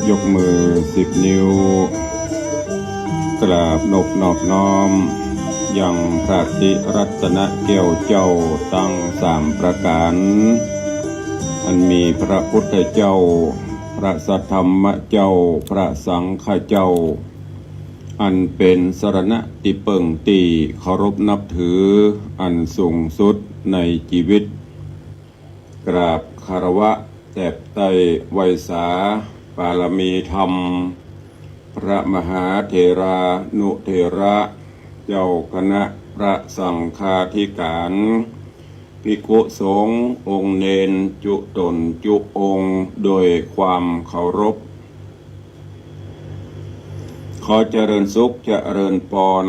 ยกมือ10 นิ้วกราบนบนอบน้อมยังพระติรัตนแก้วเจ้าตั้ง3 ประการอันมีพระพุทธเจ้าพระสัทธรรมเจ้าพระสังฆเจ้าอันเป็นสรณะติเปิงตีเคารพนับถืออันสูงสุดในชีวิตกราบคารวะแตบไตไวยสาปารมีธรรมพระมหาเถรานุเถระเจ้าคณะพระสังฆาธิการภิกขุสงฆ์องค์เนนจุตนจุองค์โดยความเคารพขอเจริญสุขเจริญพร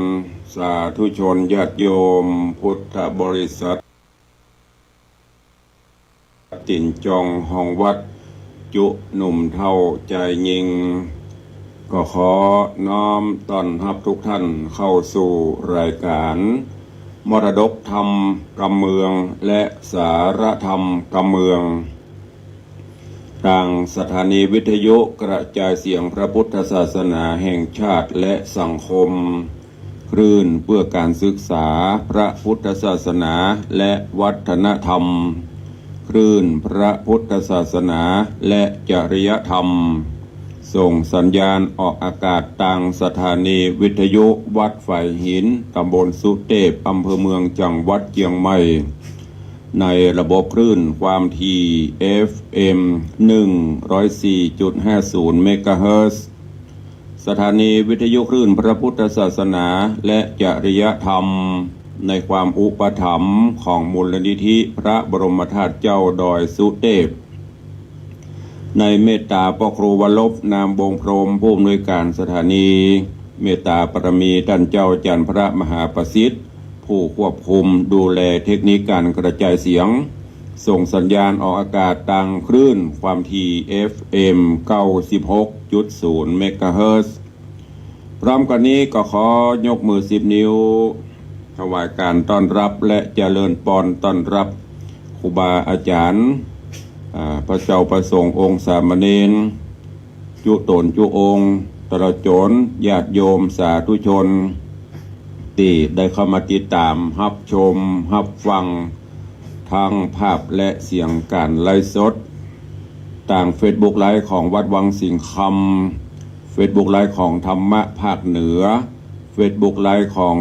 สาธุชนญาติโยมพุทธบริษัทติ่นจองห้องวัดจุหนุ่มเท่าใจยิงก็ขอน้อมต้อนรับทุกท่านเข้าสู่รายการมรดกธรรมกำเมืองและสารธรรมกำเมืองทางสถานีวิทยุกระจายเสียงพระพุทธศาสนาแห่งชาติและสังคมคลื่นเพื่อการศึกษาพระพุทธศาสนาและวัฒนธรรมคลื่นพระพุทธศาสนาและจริยธรรมส่งสัญญาณออกอากาศทางสถานีวิทยุวัดฝ่ายหินตำบลสุเทพอำเภอเมืองจังหวัดเชียงใหม่ในระบบคลื่นความถี่ FM 104.50 เมกะเฮิรตซ์สถานีวิทยุคลื่นพระพุทธศาสนาและจริยธรรมในความอุปถัมภ์ของมูลนิธิพระบรมธาตุเจ้าดอยสุเทพในเมตตาพ่อครูวรบนามวงพรหมผู้อำนวยการสถานีเมตตาปรมีท่านเจ้าจันทร์พระมหาประสิทธิ์ผู้ควบคุมดูแลเทคนิคการกระจายเสียงส่งสัญญาณออกอากาศทางคลื่นความถี่ FM 96.0 เมกะเฮิรตซ์พร้อมกันนี้ก็ขอยกมือ10 นิ้วถวายการต้อนรับและเจริญพรต้อนรับครูบาอาจารย์พระเจ้าประสงค์องค์สามเณรจุตนจุองค์ตลอดจนญาติโยมสาธุชนที่ได้เข้ามาติดตามรับชมรับฟังทางภาพและเสียงการไลฟ์สดต่างเฟซบุ๊กไลฟ์ของวัดวังสิงห์คำเฟซบุ๊กไลฟ์ของธรรมะภาคเหนือเฟซบุ๊กไลฟ์ของ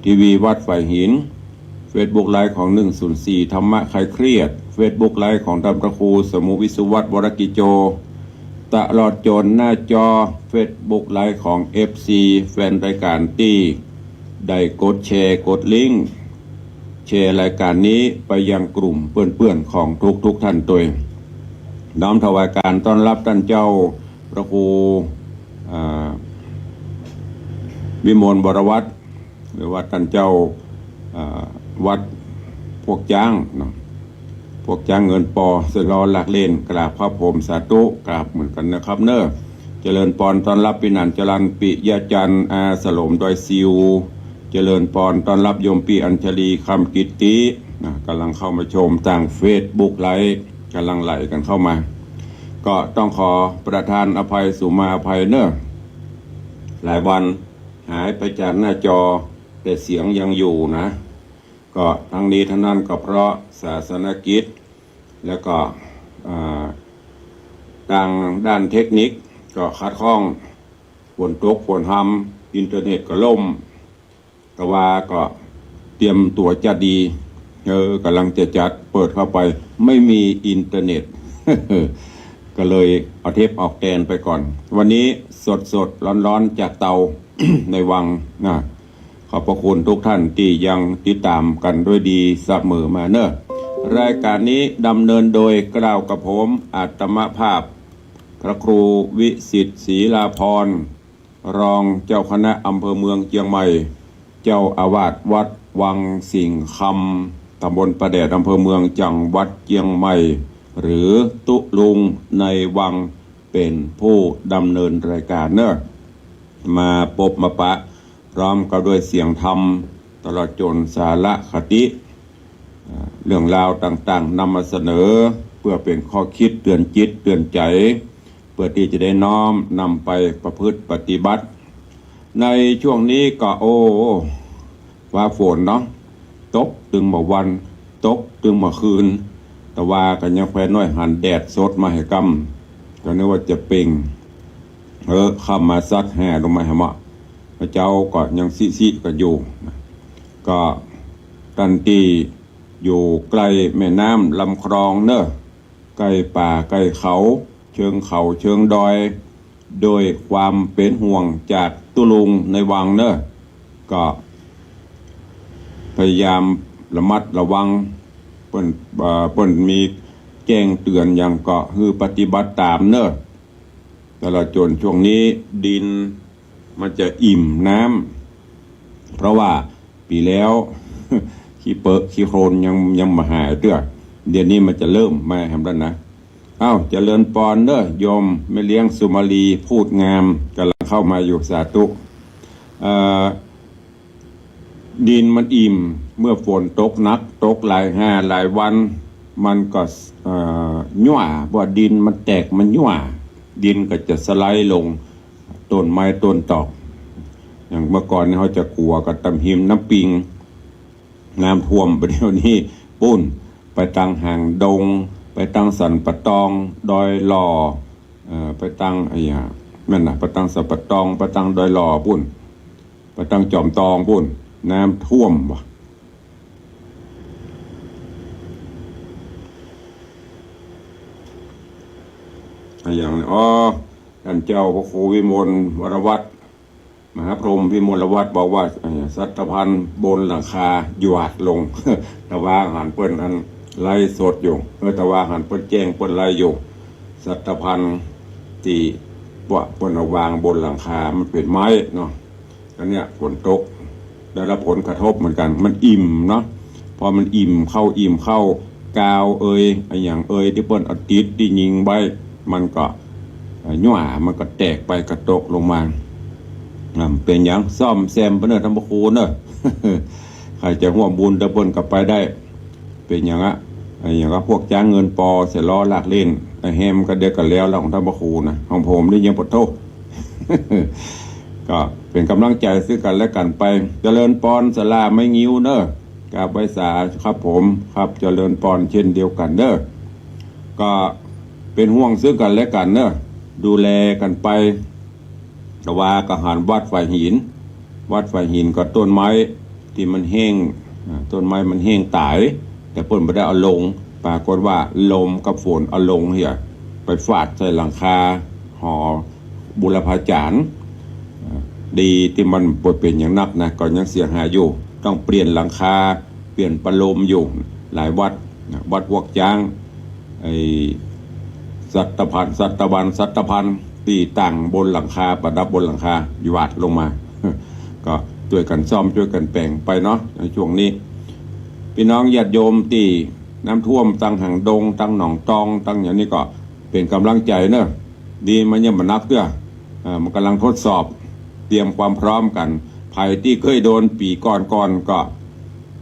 ทีวีวัดฝ่ายหินเฟซบุ๊กไลฟ์ของ104ธรรมะคลายเครียดเฟซบุ๊กไลฟ์ของท่านพระครูสมุวิสุวัตรวรกิโจตลอดจนหน้าจอเฟซบุ๊กไลฟ์ของ FC แฟนรายการที่ได้กดแชร์กดลิงก์แชร์รายการนี้ไปยังกลุ่มเพื่อนๆของทุกท่านตัวน้อมถวายการต้อนรับท่านเจ้าพระครูวิมลวรวัตรหรือว่าท่านเจ้าวัดพวกจ้างเนาะพวกจ้างเงินปอเสรอหลักเลนกราบพระพรหมสาธุกราบเหมือนกันนะครับเนอะเจริญพรต้อนรับปีนันจรันปิยาจันทร์อาสลมดอยซิวเจริญพรต้อนรับโยมปีอัญชลีคำกิตติกำลังเข้ามาชมทางเฟซบุ๊กไลฟ์กำลังไหลกันเข้ามาก็ต้องขอประทานอภัยสุมาอภัยเนอะหลายวันหายไปจากหน้าจอแต่เสียงยังอยู่นะก็ทั้งนี้ทั้งนั้นก็เพราะศาสนกิจแล้วก็ทางด้านเทคนิคก็ขัดข้องฝนตกฝนทำอินเทอร์เน็ตก็ล่มก็ว่าก็เตรียมตัวจะดีกำลังจะจัดเปิดเข้าไปไม่มีอินเทอร์เน็ต ก็เลยเอาเทปออกแกนไปก่อนวันนี้สดร้อนจากเตา ในวังนะขอบพระคุณทุกท่านที่ยังติดตามกันด้วยดีเสมอมาเนอะรายการนี้ดำเนินโดยกล่าวกับผมอาตมภาพพระครูวิสิทธิ์ศรีลาภรณ์รองเจ้าคณะอำเภอเมืองเชียงใหม่เจ้าอาวาสวัดวังสิงห์คำตำบลประแดดอำเภอเมืองจังหวัดเชียงใหม่หรือตุลุงในวังเป็นผู้ดำเนินรายการเนอะมาพบมาปะพร้อมกับด้วยเสียงธรรมตลอดจนสาระคติเรื่องราวต่างๆนำมาเสนอเพื่อเป็นข้อคิดเตือนจิตเตือนใจ พื่อที่จะได้น้อมนำไปประพฤติปฏิบัติในช่วงนี้ก็ฟ้าฝนเนาะตกตึงบ่วันตกตึงบ่คืนแต่ว่ากันยังแควน้อยหันแดดสดมาให้กำก็นึกว่าจะเป่งเข้ามาซัดแห่ลงมาให้เหมาะพระเจ้าก็ยังซิก็อยู่ก็ตันตีอยู่ใกล้แม่น้ำลำคลองเนอะใกล้ป่าใกล้เขาเชิงเขาเชิงดอยโดยความเป็นห่วงจากตุลุงในวังเนอะก็พยายามระมัดระวังเปิ้นมีแจ้งเตือนอย่างก็คือปฏิบัติตามเนอะแต่ละจนช่วงนี้ดินมันจะอิ่มน้ำเพราะว่าปีแล้วขี้เปอะขี้โคลนยังมาหายเด้อเดี๋ยวนี้มันจะเริ่มมาทำแล้วนะเจริญปอนเด้อโยมแม่เลี้ยงสุมาลีพูดงามกำลังเข้ามาอยู่สาธุดินมันอิ่มเมื่อฝนตกหนักตกหลายวันมันก็ยั่วว่าดินมันแตกมันยั่วดินก็จะสไลด์ลงต้นไม้ต้นตอกอย่างเมื่อก่อนเขาจะกลัวกับตำหิมน้ำปิงน้ำท่วมไปเดี๋ยวนี้ปุ้นไปตั้งห่างดงไปตั้งสันปะตองดอยหล่อไปตั้งแม่นนะไปตั้งสันปะตองไปตั้งดอยหล่อปุ้นไปตั้งจอมตองปุ้นน้ำท่วมว่ะอย่างนี้ท่านเจ้าพระครูวิมลวรวัฒน์มหาพรหมวิมลวัฒน์บอกว่าสัตพันธ์บนหลังคาหยวดลง แต่ว่าหันเปิ้นอันไล่สดอยู่แต่ว่าหันเปิ้นแจ้งเปิ้นไล่อยู่สัตพันธ์ที่เปิ้นเอาวางบนหลังคามันเป็นไม้เนาะอันเนี้ยฝนตกได้รับผลกระทบเหมือนกันมันอิ่มเนาะพอมันอิ่มเข้ากาวอย่างที่เปิ้นเอาติดที่ยิงไว้มันก็ยั่วมันก็แตกไปกระตกลงมาเป็นอย่างซ่อมแซมเนอะธรรมคูเนอะ ใครจะห่วงบุญตะบนกลับไปได้เป็นอย่างพวกจ้างเงินปอเสียล้อลากเล่นแฮมก็เด็กกันแล้วของธรรมคูนะของผมนี่ยังปวดโทษ ก็เป็นกำลังใจซื้อกันและกันไปเจริญปอนสลาไม่งิ้วเนอะกาบไว้สาครับผมครับเจริญปอนเช่นเดียวกันเนอะก็เป็นห่วงซื้อกันและกันเนอะดูแลกันไปแต่ว่ากหันวัดฝ่ายหินก็ต้นไม้ที่มันแห้งต้นไม้มันแห้งตายแต่เพิ่นไม่ได้เอาลงปรากฏว่าลมกับฝนเอาลงเหี้ยไปฟาดใส่หลังคาหอบุรพาจารย์ดีที่มันปวดเป็นอย่างนักนะก็ยังเสียหายอยู่ต้องเปลี่ยนหลังคาเปลี่ยนประโลมอยู่หลายวัดวกจ้างสัตพันธ์ตีตั้งบนหลังคาประดับบนหลังคาหวาดลงมา ก็ช่วยกันซ่อมช่วยกันแปลงไปเนาะในช่วงนี้พี่น้องญาติโยมที่น้ำท่วมตั้งห่างดงตั้งหนองตองตั้งอย่างนี้ก็เป็นกำลังใจเนอะดีมันยังมันนักเด้อมันกำลังทดสอบเตรียมความพร้อมกันภัยที่เคยโดนปีก่อนก็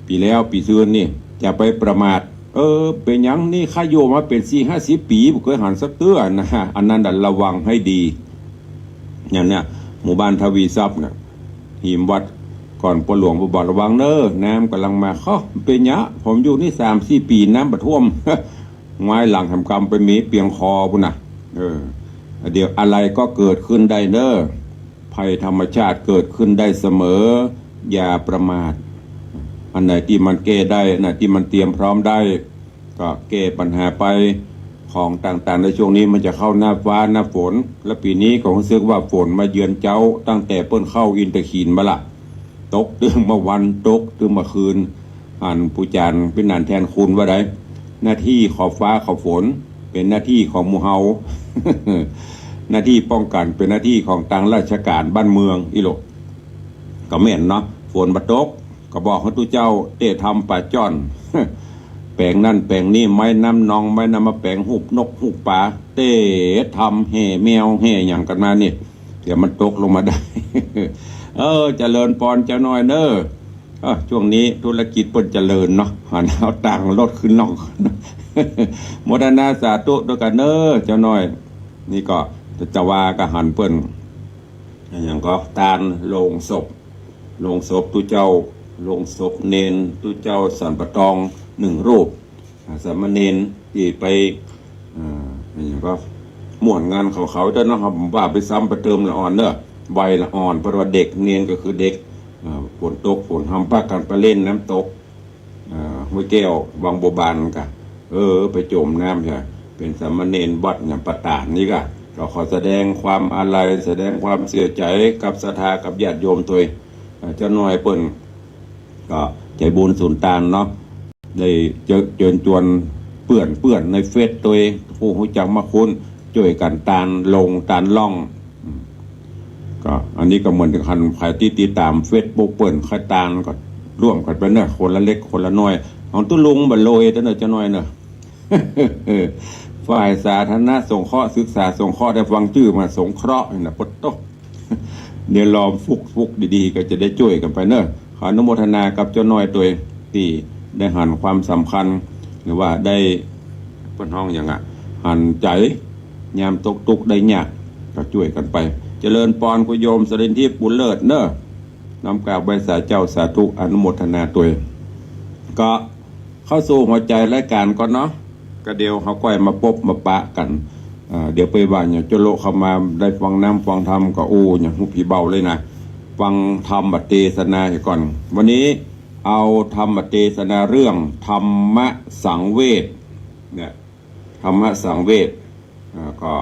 ปีแล้วปีซื่นนี่จะไปประมาทเป็นยังนี่ข้าโยมาเป็น40-50 ปีเคยหันสักเตื้อนะอันนั้นดันระวังให้ดีอย่างเนี้ยหมู่บ้านทวีทรัพย์เนี่ยหิมวัดก่อนปหลวงบอกระวังเนอะน้ำกำลังมาเป็นยะผมอยู่นี่3-4 ปีน้ำประท่วม ไม้หลังทำกรรมไปมีเปียงคอปุ่นนะเดี๋ยวอะไรก็เกิดขึ้นได้เนอะภัยธรรมชาติเกิดขึ้นได้เสมออย่าประมาทอันไหนที่มันแก้ได้อันไหนที่มันเตรียมพร้อมได้ก็แก้ปัญหาไปของต่างๆในช่วงนี้มันจะเข้าหน้าฟ้าหน้าฝนและปีนี้ก็รู้สึกว่าฝนมาเยือนเจ้าตั้งแต่เปิ้นเข้าอินทขีนมาละตกตึงมาวันตกตึงมาคืนผู้จารย์เป็นนานแทนคุณว่าได้หน้าที่ขอบฟ้าขอบฝนเป็นหน้าที่ของหมู่เฮา หน้าที่ป้องกันเป็นหน้าที่ของทางราชการบ้านเมืองอีโลก็แม่นเนาะฝนมาตกก็บอกให้ตู้เจ้าทำป่าจ้อน แปลงนั่นแปลงนี่ไม้น้ำนองไม้น้ำมาแปลงหุบนกหุบปลาทำแห่แมวแห่อย่างกันมานี่เดี๋ยวมันตกลงมาได้ เจริญปอนเจ้าน้อยเนอะช่วงนี้ธุรกิจเปิดเจริญเนาะหันเอาตังรถขึ้นนอก โมดนาสาธุด้วยกันเนอะเจ้าน้อยนี่ก็ จะว่าก็หันเปิ้นอย่างก็ตานโลงศพตุเจ้าโลงศพเนนตุเจ้าสันปะตอง1 รูปสามเณรที่ไปอย่างก็ม่วนงานเขาเจ้าเนาะครับว่าไปซ้ำไปเติมละอ่อนเนอะใบละอ่อนเพราะว่าเด็กเนนก็คือเด็กฝนตกฝนทำปากันไปเล่นน้ำตกห้วยแก้ววังบัวบานกะไปจมน้ำใช่เป็นสามเณรวัดอย่างปะตานนี่ก็ขอแสดงความอาลัยแสดงความเสียใจกับศรัทธากับญาติโยมตัวเจ้าน้อยเปิ้นก็ใจบุญสุนทานเนาะได้เชิญชวนเปื่อนในเฟซตัวผู้รู้จักมาคุ้นช่วยกันตานลงตานล่องก็อันนี้ก็เหมือนกันใครที่ติดตามเฟซบุ๊กเปิ้นใครตานก็ร่วมกันไปเนอะคนละเล็กคนละน้อยของตุ้ลุงบัลโลยเนอะเจ้าน้อยเนอะ ฝ่ายสาธารณสงเคราะห์ศึกษาสงเคราะห์ได้ฟังชื่อมาสงเคราะห์นะปดโตเนี่ยลอมฟุกดีๆก็จะได้ช่วยกันไปเนอะขออนุโมทนากับเจ้าน้อยตัวที่ได้หันความสำคัญหรือว่าได้เปิ้นห้องอย่างหันใจยามตกได้ยากก็ช่วยกันไปเจริญปอนกุโยมสรินทิพย์บุญเลิศเนอะนำกราบไหว้สาเจ้าสาธุอนุโมทนาตัวก็เข้าสู่หัวใจรายการก่อนเนาะก็เดี๋ยวเขาก้อยมาพบมาปะกันเดี๋ยวไปว่าอย่างโจโลเข้ามาได้ฟังน้ำฟังธรรมก็อย่างหูผีเบาเลยนะฟังธรรมเทศนาก่อนวันนี้เอาธรรมเทศนาเรื่องธรรมสังเวชเนี่ยธรรมสังเวชก็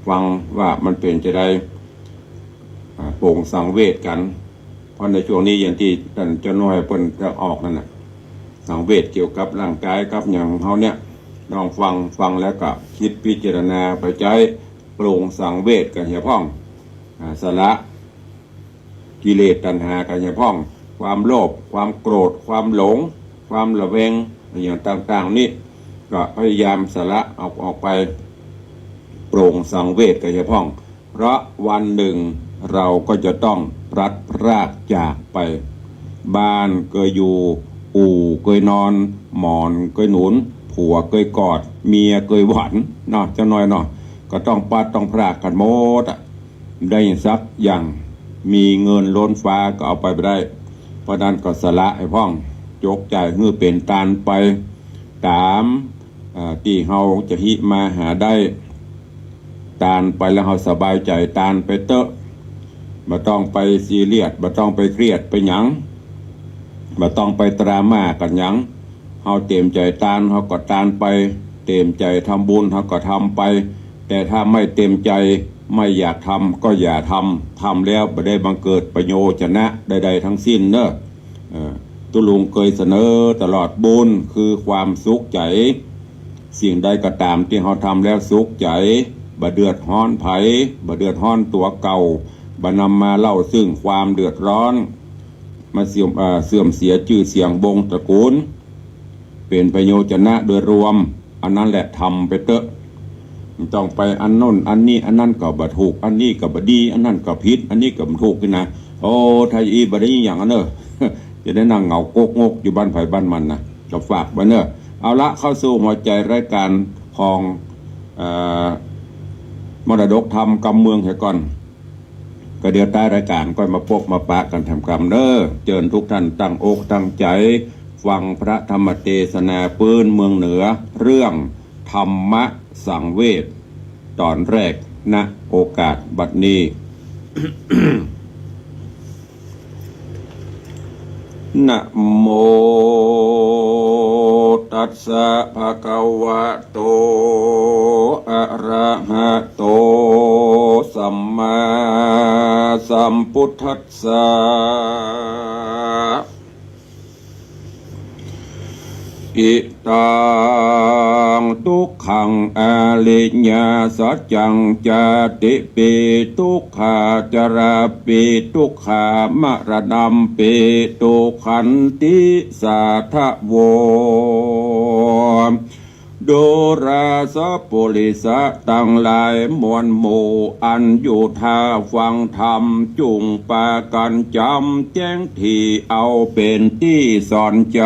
ฟังว่ามันเป็นจะได้โปร่งสังเวชกันเพราะในช่วงนี้อย่างที่ท่านเจ้าน้อยเพิ่นจะออกนั่นน่ะสังเวชเกี่ยวกับร่างกายกับอย่างเขาเนี่ยลองฟังแล้วก็คิดพิจารณาไปใจโปร่งสังเวชกันเหี่ยพ่องสละกิเลสตัณหากันเหี่ยพ่องความโลภความโกรธความหลงความระแวงอย่างต่างๆนี่ก็พยายามสละออกไปโปร่งสังเวชกันเหี่ยพ่องเพราะวันหนึ่งเราก็จะต้องพลัดพรากจากไปบ้านเคยอยู่อู่เคยนอนหมอนเคยหนุนผัวเคยกอดเมียเคยหวานเนาะเจ้าน้อยเนาะก็ต้องปัดต้องพรากกันหมดได้สักอย่างมีเงินล้นฟ้าก็เอาไปได้เพราะนั้นก็สละให้พ่องยกใจเมื่อเป็นตานไปตามที่เฮาจะหิมาหาได้ตานไปแล้วเฮาสบายใจตานไปเตอะบ่ต้องไปซีเรียสบ่ต้องไปเครียดไปหยังบ่ต้องไปตราม่ากันหยังเฮาเต็มใจตานเฮาก็ตานไปเต็มใจทำบุญเฮาก็ทำไปแต่ถ้าไม่เต็มใจไม่อยากทำก็อย่าทำแล้วบ่ได้บังเกิดประโยชน์นะใดๆทั้งสิ้นเนอะตุลุงเคยเสนอตลอดบุญคือความสุขใจสิ่งใดก็ตามที่เฮาทำแล้วสุขใจบ่เดือดร้อนไผบ่เดือดร้อนตัวเก่าบ่นำมาเล่าซึ่งความเดือดร้อนมาเสื่อมเสียชื่อเสียงวงตระกูลเป็นประโยชนะโดยรวมอันนั้นแหละทำไปเถอะต้องไปอันโน้นอันนี้อันนั้นก็บ่ถูกอันนี้ก็บ่ดีอันนั้นก็ผิดอันนี้ก็บ่ถูกนะโอ้ถ้าอีบ่ได้อย่างนั้นเนอะ จะได้นั่งเหงาโกกงกอยู่บ้านไผบ้านมันนะก็ฝากไว้เนอะเอาละเข้าสู่หัวใจรายการของมรดกธรรมกำเมืองเสียก่อนก็เดี๋ยวใต้รายการก็มาพบมาปะกันทำกรรมเนอะเชิญทุกท่านตั้งอกตั้งใจฟังพระธรรมเทศนาปืนเมืองเหนือเรื่องธรรมสังเวชตอนแรกณโอกาสบัดนี้ นะโมตัสสะภะคะวะโตอะระหะโตสัมมาสัมพุทธัสสะอิตังทุกขังอริยสัจจังจติปิทุกขาจาราปิทุกขามรณัมปิทุกขันติสาทะโวโดราสะปุริสะตั้งหลายมวลหมู่อันอยู่ท่าฟังธรรมจุงปากันจำแจ้งที่เอาเป็นที่สอนใจ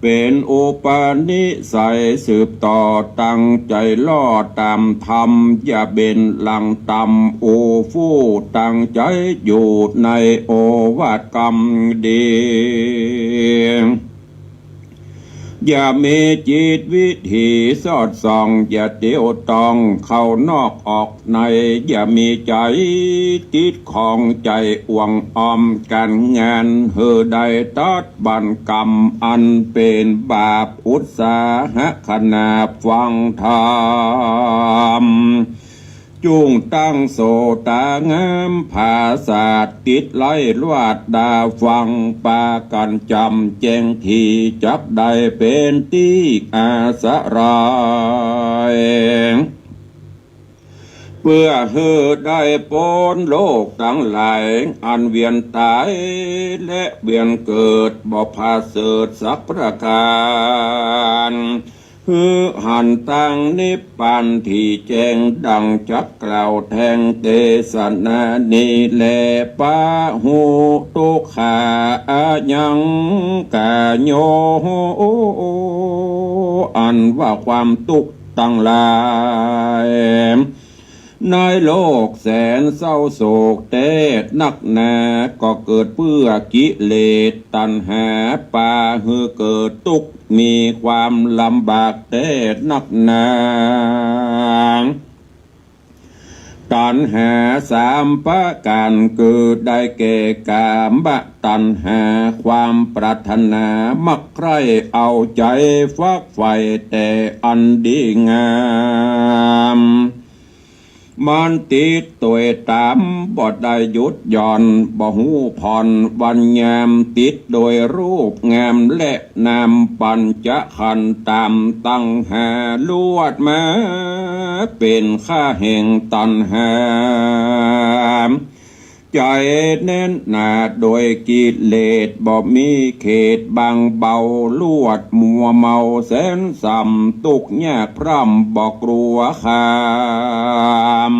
เป็นอุปนิสัยสืบต่อตั้งใจล่อตามธรรมอย่าเบนหลังตำโอฟู่ตั้งใจอยู่ในโอวาทกรรมดีอย่ามีจิตวิถีสอดส่องอย่าเตียวตองเข้านอกออกในอย่ามีใจติดของใจอ่วงออมกันงานเฮอใดตัดบันกรรมอันเป็นบาปอุตสาหะขณะฟังธรรมจุงตั้งโสตางามภาษาติดไล่ลวดดาฟังปากันจำแจ้งที่จักได้เป็นตีอาสรายเพื่อเฮือได้พ้นโลกทั้งหลายอันเวียนตายและเวียนเกิดบ่พาเสดสักประการฮือหันตั้งนิพพานที่แจ้งดังจักกล่าวแทงเทศนานีแลปะหูตุขายังกะโยอันว่าความทุกข์ตั้งหลายในโลกแสนเศร้าโศกเตดนักหนาก็เกิดเพื่อกิเลสตัณหาปาฮือเกิดทุกข์มีความลำบากเตดนักหนาตัณหาสามประการเกิดได้แก่กามตัณหาความปรารถนามักใคร่เอาใจฟักใฝ่แต่อันดีงามมันติดตัวตามบ่ได้หยุดหย่อนบ่หูผ่อนวันยามติดโดยรูปงามและนามปัญจขันธ์ตามตั้งหาลวดมาเป็นข้าแห่งตัณหาใจแน่นหนาโดยกิเลสบ่มีเขตบางเบาลวดมัวเมาแสนสัมตุกยากพร่ำบ่กลัวคาม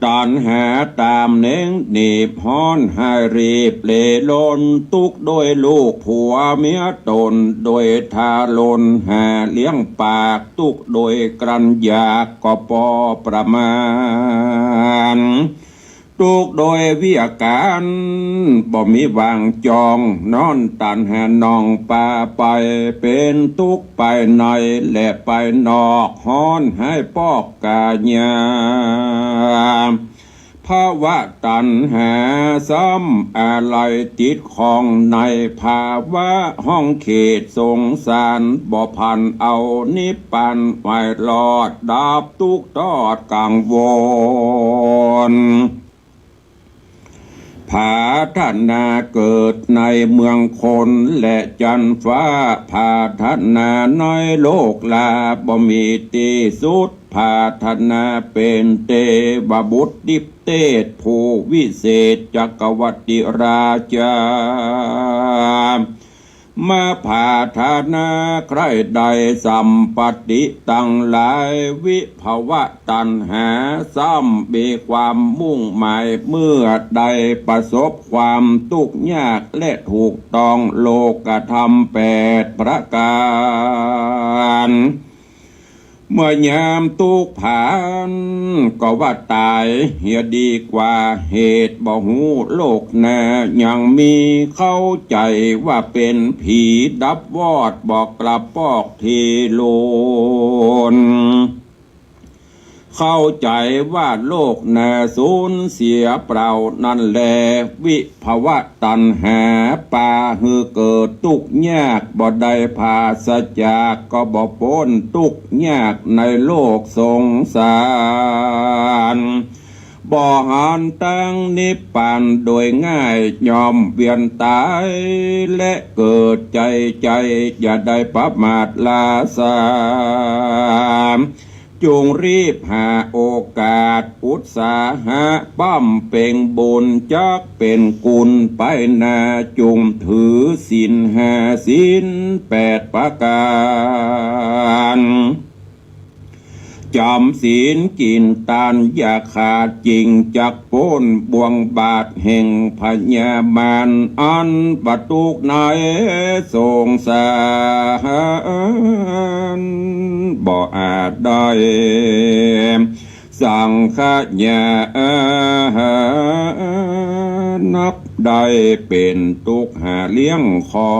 ตัณหาตามเน่งหนีบฮ้อนให้รีบเลลนตุกโดยลูกผัวเมียตนโดยทาลนหาเลี้ยงปากตุกโดยกรันยากก็พอประมาณทุกโดยวิอาการบ่มีวางจองนอนตันหานองปาไปเป็นทุกไปในและไปนอกฮ้อนให้ปอกกาญาภาวะตัณหาซ้ำอะไรติดของในภาวะห้องเขตสงสารบ่พันเอานิพพานไว้รอดดับทุกข์ทอดกังวลผาธนาเกิดในเมืองคนและจันฟ้าผาธนาน้อยโลกลาบ่มีที่สุดผาธนาเป็นเทวบุตรดิบเตศผู้วิเศษจักรวรรดิราชามาผาธนาใครใดสัมปติตั้งหลายวิภวะตัณหาซ้ำมีความมุ่งหมายเมื่อใดประสบความทุกข์ยากและถูกต้องโลกธรรม8ประการเมื่อยามทุกข์ผ่านก็ว่าตายเหียดีกว่าเหตุบ่หูโลกแน่ยังมีเข้าใจว่าเป็นผีดับวอดบอกกลับปอกทีโลนเข้าใจว่าโลกแน่สูญเสียเปล่านั่นแลวิภวะตัณหาปาฮือเกิดทุกข์ยากบ่ได้ภาสจากก็บ่พ้นทุกข์ยากในโลกสงสารบ่หันตั้งนิพพานโดยง่ายยอมเวียนตายและเกิดใจอย่าได้ประมาทลาสามจงรีบหาโอกาสอุตสาหะปั้มเป่งบุญจักเป็นกุลไปนาจุงถือศีล5ศีล8ประการ จำศีลกินตานอย่าขาดจริงจักโป้นบวงบาทแห่งพญามารอันประตูกไหนทรงสารบ่อาจได้สังฆญานับได้เป็นตุกหาเลี้ยงคอ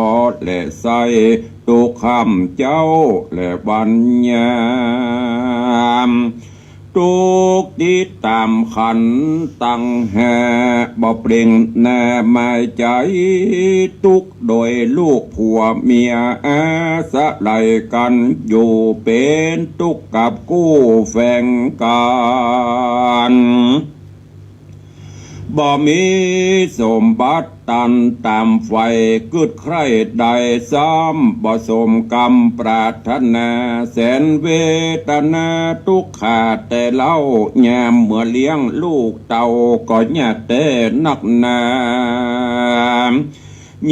และใส่ตุกคำเจ้าและบัญญามตุกติดตามขันตั้งแห่บ่เปล่งแน่หมายใจตุกโดยลูกผัวเมียสะไหลกันอยู่เป็นตุกกับกู้แฝงกันบ่มีสมบัติตันตามไฟกึดใครใดซ้ำบ่สมกรรมปรารถนาแสนเวทนาทุกขาดแต่เล่ายามเมื่อเลี้ยงลูกเต่าก็ยากแต่นักหนา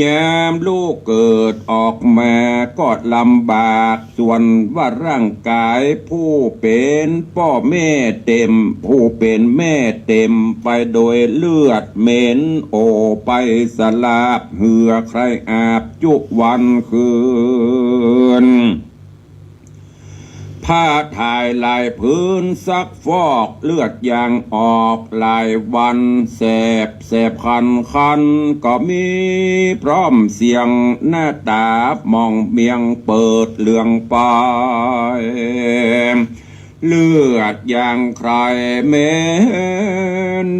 ยามลูกเกิดออกมาก็ลำบากส่วนว่าร่างกายผู้เป็นพ่อแม่เต็มผู้เป็นแม่เต็มไปโดยเลือดเหม็นโอไปสลาบเหือใครอาบจุวันคืนผ้าถ่ายลายพื้นซักฟอกเลือดยางออกหลายวันแสบคันก็มีพร้อมเสียงหน้าตามองเมียงเปิดเลืองไปเลือดยางใครเม้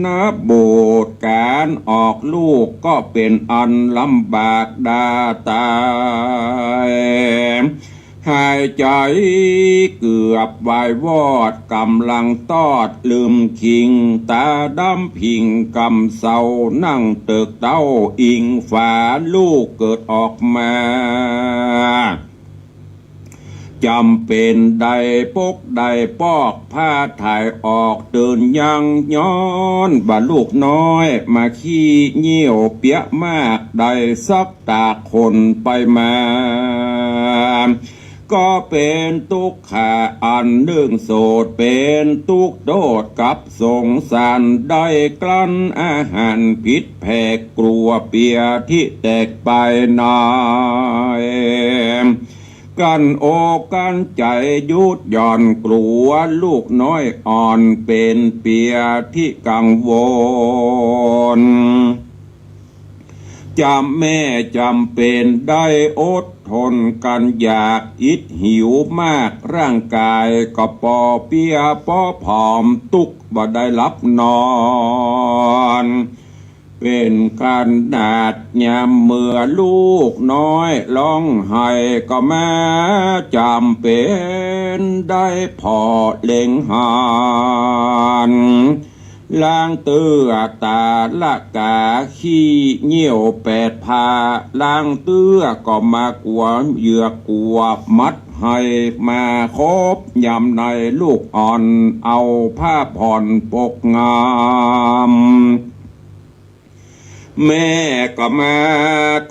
นับโบสการออกลูกก็เป็นอันลำบากดาตายหายใจเกือบวายวอดกำลังตอดลืมคิงตาดำพิงกำเศร้านั่งเติกเต้าอิงฝาลูกเกิดออกมาจำเป็นได้ปกได้ปอกผ้าถ่ายออกเดินยังย้อนบ่าลูกน้อยมาขี้เหี่ยวเปียมากได้ซักตาคนไปมาก็เป็นตุกขาอันหนึ่งโสดเป็นตุกโดดกับสงสารได้กลั้นอาหารพิษแผกกลัวเปียที่แตกไปนายกันโอกันใจยุดย่อนกลัวลูกน้อยอ่อนเป็นเปียที่กังวลจำแม่จำเป็นได้อดทนกันอยากอิดหิวมากร่างกายก็ปอเปียปอผอมตุกบ่ได้รับนอนเป็นการดาดยามเมื่อลูกน้อยร้องไห้ก็แม่จำเป็นได้พอเล็งหานล้างเตื้อตาละกาขี้เหี่ยวแปดพาล้างเตื้อก็มากลัวเหยือกกลัวมัดให้มาคบยำในลูกอ่อนเอาผ้าผ่อนปกงามแม่ก็มา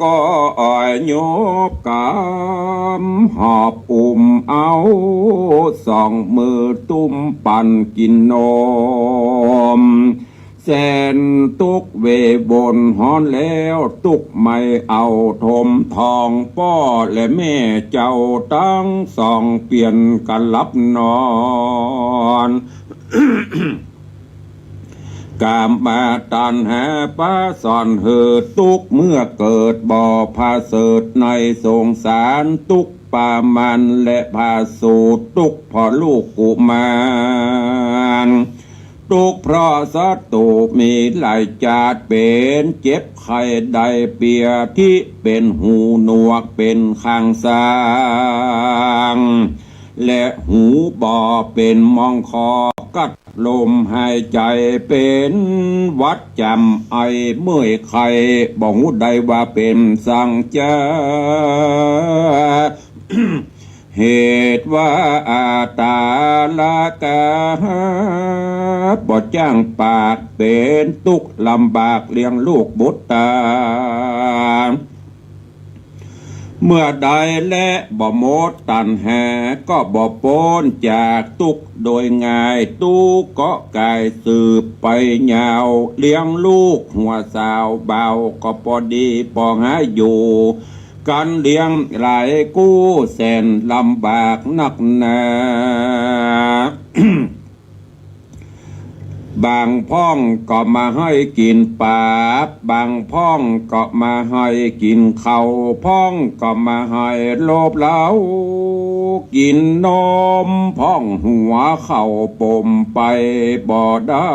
ก็อ่อยโยบกำหอบอุ้มเอาสองมือตุ้มปั่นกินนมแสนตุกเวบนหอนแล้วตุกไม่เอาทมทองป้อและแม่เจ้าตั้งสองเปลี่ยนกันรับนอนกามมาตันหาป้าสอนเหิดตุกเมื่อเกิดบ่อพาเสดในสงสารตุกป่ามันและพาสูตรตุกพอลูกกุมารตุกเพราะศัตรูมีหลายจาดเป็นเจ็บไข้ใดเปียที่เป็นหูหนวกเป็นข้างสางและหูบ่อเป็นมองคอกัดลมหายใจเป็นวัดจำไอเมื่อยไข้บอกหูใดว่าเป็นสังจา เหตุว่าอาตาลากาบ่จ้างปากเป็นตุกลำบากเลี้ยงลูกบุตรตา เมื่อใดและบ่หมดตันหาก็บ่พ้นจากทุกข์โดยง่ายตู้เกาะกายสืบไปยาวเลี้ยงลูกหัวสาวเบาก็พอดีพอหาอยู่การเลี้ยงหลายกู้แสนลำบากนักหนา บางพ้องก็มาให้กินปลาบางพ้องก็มาให้กินข้าวพ้องก็มาให้โลบเหลากินนมพ้องหัวเข่าปมไปบ่ได้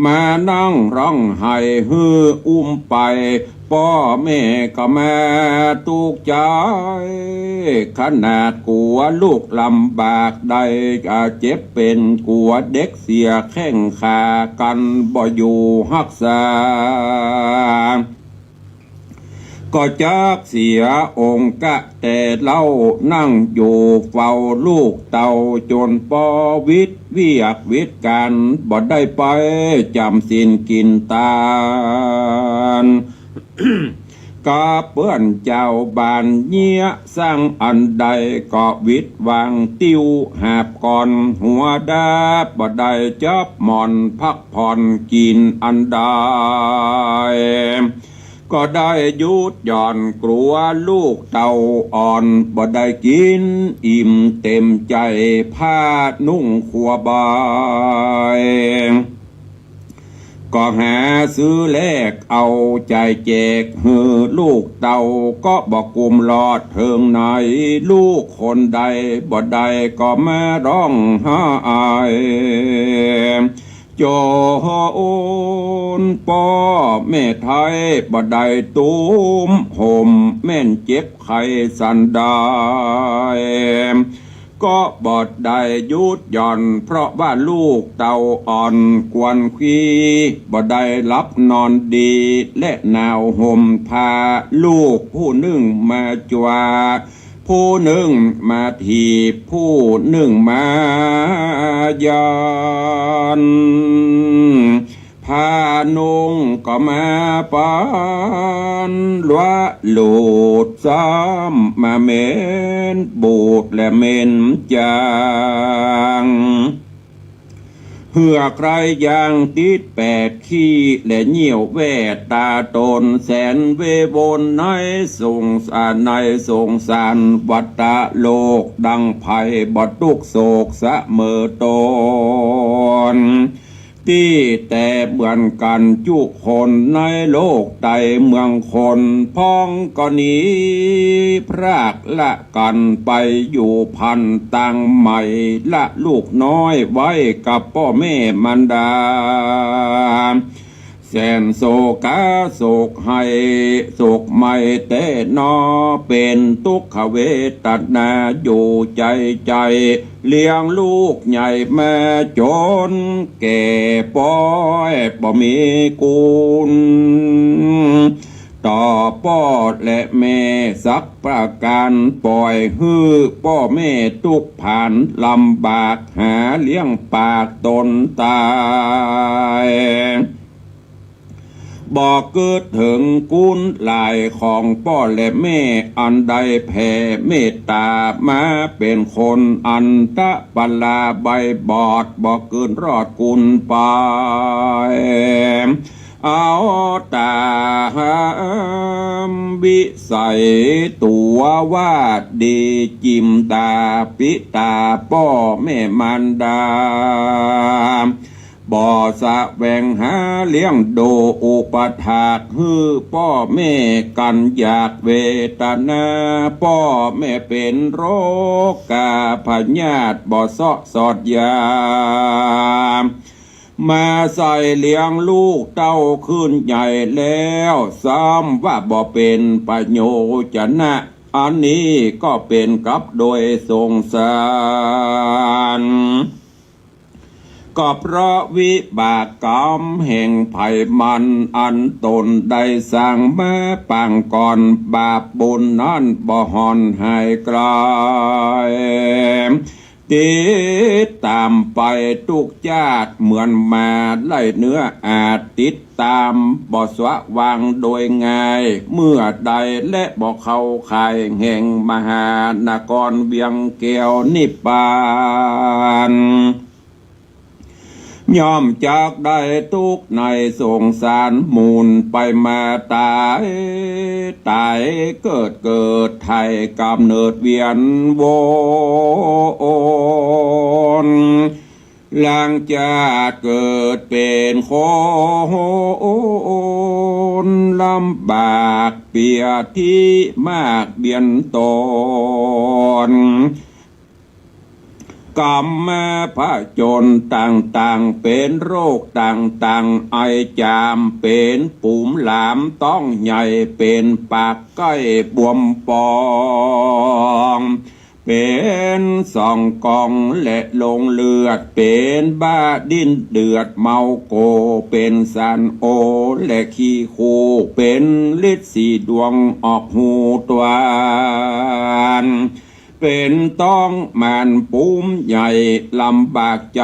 มานั่งร้องไห้ฮืออุ้มไปพ่อแม่ก็แม่ตุกใจขนาดกลัวลูกลำบากได้ก็เจ็บเป็นกลัวเด็กเสียแข้งขากันบ่อยู่รักษาก็จักเสียองค์กะแต่เล่านั่งอยู่เฝ้าลูกเต่าจนปอวิทย์เวียกวิทย์กันบ่ได้ไปจำศีลกินตาล ก็เปื้อนเจ้าบานเงียสร้างอันใดก็วิทย์วางติ้วหาบก่อนหัวดาบ่ได้จับหมอนพักผ่อนกินอันใดก็ได้หยุดหย่อนกลัวลูกเต่าอ่อนบ่ได้กินอิ่มเต็มใจผ้านุ่งขัวบายก็หาซื้อแลกเอาใจแจกหือลูกเต่าก็บอกกุมลอดเทิงไหนลูกคนใดบ่ได้ก็มาร้องหาอายโจโอนพ่อแม่ไทยบ่ได้ตุ้มห่มแม่นเจ็บไข้สันดายก็บอดได้หยุดหย่อนเพราะว่าลูกเต่าอ่อนกวนขี้บ่ได้รับนอนดีและหนาวห่มผ้าลูกผู้หนึ่งมาจวาผู้หนึ่งมาถีบผู้หนึ่งมายันผ้านุ่งก็มาปานลัวโหลดซ้ำมาเม็นบูดและเม็นจางเหือใครยางติดแปดขี้และเหี่ยวแวดตาตนแสนเวบนในสงสารในสงสารวัฏโลกดังไผ่บดทุกโศกเสมอตนที่แต่เหมือนกันจุคนในโลกใดเมืองคนพ้องก็หนีพรากละกันไปอยู่พันต่างใหม่ละลูกน้อยไว้กับพ่อแม่มันดาแสนโศกาโศกให้โศกไม่แต่นอเป็นทุกขเวทนาอยู่ใจใจเลี้ยงลูกใหญ่แม่จนแก่ป้อยบ่มีกุลต่อพ่อและแม่สักประการปล่อยฮื้อพ่อแม่ทุกผ่านลำบากหาเลี้ยงปากตนตายบอกเกิดถึงกุลลายของพ่อและแม่อันใดแผ่เมตตามาเป็นคนอันตะปลาใบบอดบอกเกินรอดกุลไปเอาตาวิสัยตัววาดดีจิมตาปิตาพ่อแม่มันดาบ่อสะแวงหาเลี้ยงโดอุปถากฮือพ่อแม่กันอยากเวทนาพ่อแม่เป็นโรคกาพญาตบ่เสาะสอดยามาใส่เลี้ยงลูกเต้าขึ้นใหญ่แล้วซ้ำว่าบ่เป็นประโยชนะอันนี้ก็เป็นกับโดยสงสารก็เพราะวิบากกรรมแห่งไผ่มันอันตนได้สร้างมาปางก่อนบาปบุญนั้นบ่หอนหายกลายติดตาม ามไปทุกญาติเหมือนมาไล่เนื้ออาจติดตามบ่สวะวางโดยง่ายเมื่อใดและบ่เข้าข่ายแห่งมหานครเวียงแก้วนิพพานยอมจากได้ทุกในสงสารมูลไปมาตายเกิดไทยกำเนิดเวียนวนหลังจากเกิดเป็นคนลำบากเปียที่มากเบียนตนกรรมมาพระจนต่างเป็นโรคต่างไอจามเป็นปุ่มหลามต้องใหญ่เป็นปากก้อยบวมปองเป็นสองกองและลงเลือดเป็นบ้าดิ้นเดือดเมาโกเป็นสันโอและขี้คูเป็นฤทธิ์สีดวงออกหูตัวเป็นต้องมันปุ่มใหญ่ลำบากใจ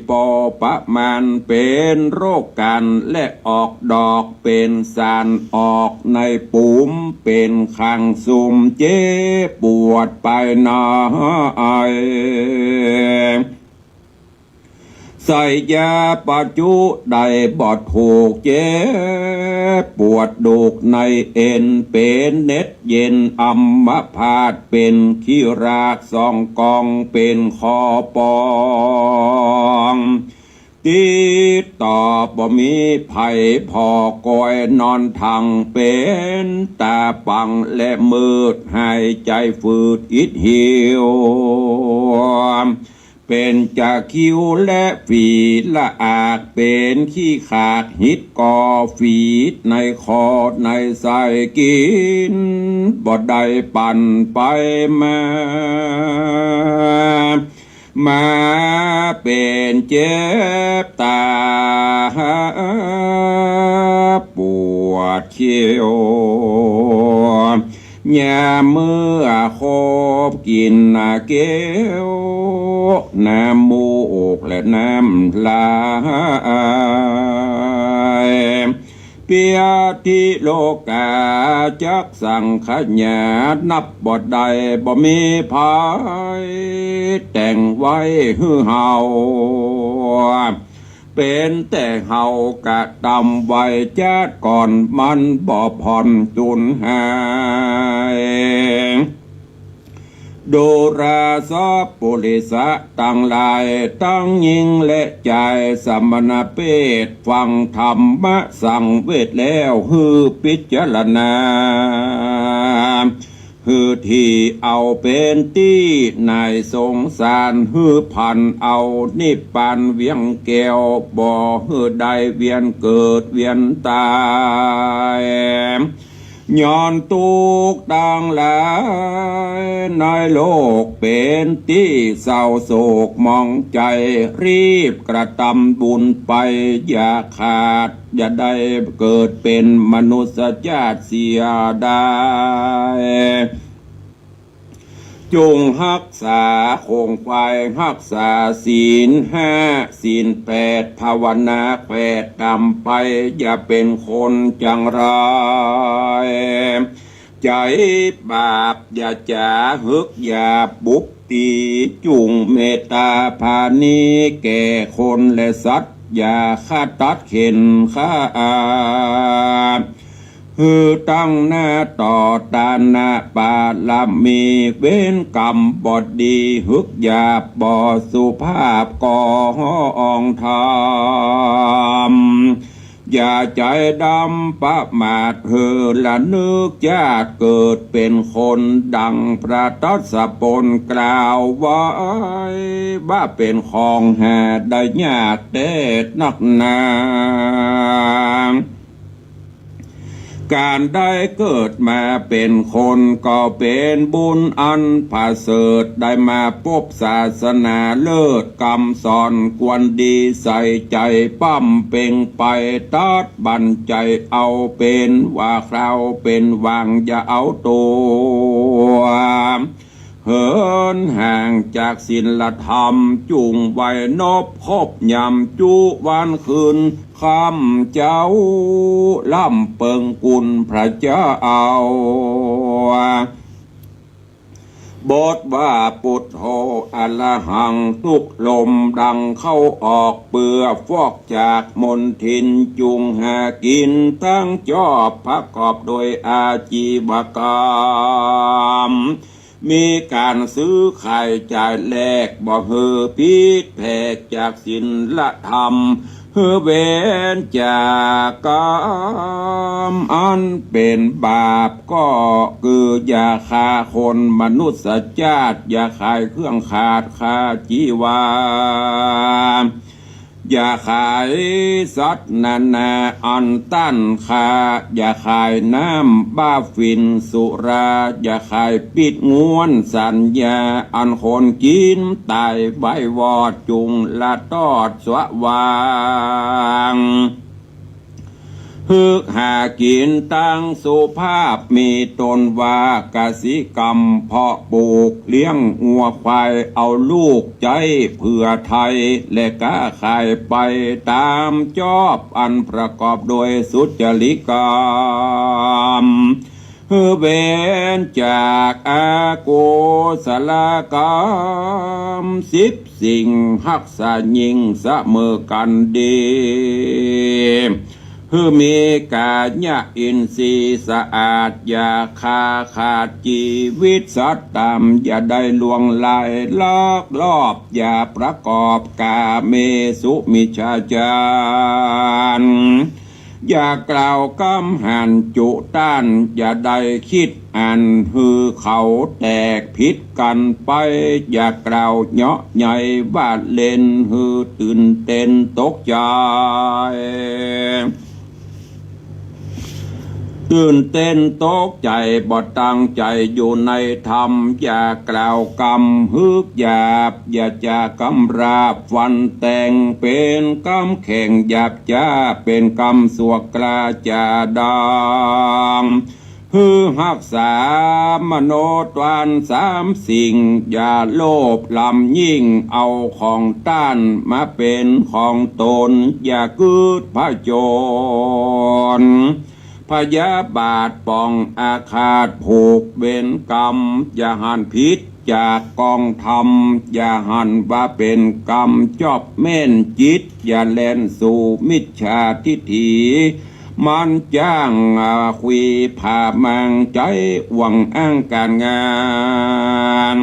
ปอประมาณเป็นโรคกันและออกดอกเป็นสารออกในปุ่มเป็นขังซุ่มเจ็บปวดไปหน่อยใส่ยาปัจจุได้บอดถูกเจ็บปวดดูกในเอ็นเป็นเน็ดเย็นอัมพาตเป็นขี้รากสองกองเป็นคอปองติดต่อบ่มีไผ่พอกอยนอนทางเป็นตาปังและมืดหายใจฝืดอิดหิวเป็นจากคิ้วและฝีละอากเป็นขี้ขาดหิดกอฝีในคอในไส้กินบ่ได้ปั่นไปมาเป็นเจ็บตาปวดเขียวยามเมื่อคบกินเกลน้ำมูกและน้ำลายเปียทิโลกาจักสังขญานับบ่ได้บ่มีภายแต่งไว้ฮือเฮาเป็นแต่เฮากะตำไว้จาดก่อนมันบ่ผ่อนจุนหายดูราซอปุริสะตั้งหลายตั้งยิงและใจสมณเพศฟังธรรมะสั่งเวทแล้วฮือพิจารณาฮือที่เอาเป็นที่นายสงสารฮือพันเอานิพพานเวียงแก้วบ่ฮือได้เวียนเกิดเวียนตายย้อนทุกข์ต่างหลายในโลกเป็นที่เศร้าโศกมองใจรีบกระทำบุญไปอย่าขาดอย่าได้เกิดเป็นมนุษยชาติเสียได้จงรักษาคงไว้รักษาศีล5ศีล8ภาวนา8ทำไปอย่าเป็นคนจังไรใจบาปอย่าจ่าฮึกอย่าบุบตีจุงเมตตาภาณีแก่คนและสัตว์อย่าฆ่าตัดเข็นฆ่าฮือตั้งหน้าต่อตานาปาลามีเว้นกรรมบดดีฮึกหยาบบ่สุภาพก่อห้องธรรมอย่าใจดำประมาทเฮอละนึกญาติเกิดเป็นคนดังพระทศพลกล่าวไว้ว่าเป็นของหาได้ยากเด็ดนักหนาการได้เกิดมาเป็นคนก็เป็นบุญอันประเสริฐได้มาพบศาสนาเลิศคำสอนควรดีใส่ใจปั้มเป่งไปตัดบันใจเอาเป็นว่าคราวเป็นวางอย่าเอาตัว เหินห่างจากศีลธรรมจุงไว้นบคบยำจุวันคืนคำเจ้าล่ำเปิงกุลพระเจ้าบทว่าปุถโธอรหังทุกลมดังเข้าออกเปือฟอกจากมนทินจุงหากินตั้งจอบประกอบโดยอาชีวกรรมมีการซื้อขายจ่ายแลกบ่เฮือพิษแพกจากศีลธรรมเฮือเว้นจากกรรมอันเป็นบาปก็คืออย่าฆ่าคนมนุษย์ชาติอย่าขายเครื่องขาดค่าจีวาอย่าขายสัตว์นานาอันต้านค่าอย่าขายน้ำบ้าฟินสุราอย่าขายปิดงวนสัญญาอันคนกินตายใบวอดจุงละตอดสววางฮึกหากินตั้งสุภาพมีตนว่ากสิกรรมเพาะปลูกเลี้ยงงัวควายเอาลูกใจเพื่อไทยและก้าขายไปตามจอบอันประกอบโดยสุจริตกรรมเว้นจากอาโกศลกรรม10 สิ่งหักษายิ่งเสมอกันดีมีกาญะอินทรีย์สะอาดอย่าขาดชีวิตสัตว์ตามอย่าได้ลวงลายลอกลอบอย่าประกอบกาเมสุมิจฉาจารอย่ากล่าวกำหันจุต้านอย่าได้คิดอันฮือเขาแตกผิดกันไปอย่ากล่าวเหาะใหญ่บาดเล่นฮือตื่นเต้นตกใจตื่นเต้นตกใจบ่ตั้งใจอยู่ในธรรมอย่ากล่าวกรรมฮึกหยาบอย่าจะกำราบฟันแต่งเป็นกรรมแข่งหยาบจ้าเป็นกรรมสวกกลาจาดังฮือหักษามโนตวัน3 สิ่งอย่าโลภลำยิ่งเอาของต้านมาเป็นของตนอย่ากืดพระโจรพยาบาทปองอาฆาตผูกเวรกรรมอย่าหันพิษจากกองธรรมอย่าหันว่าเป็นกรรมจอบเม่นจิตอย่าแล่นสู่มิจฉาทิฏฐิมันจ้างคุยผ่ามังใจหวังอ้างการงาน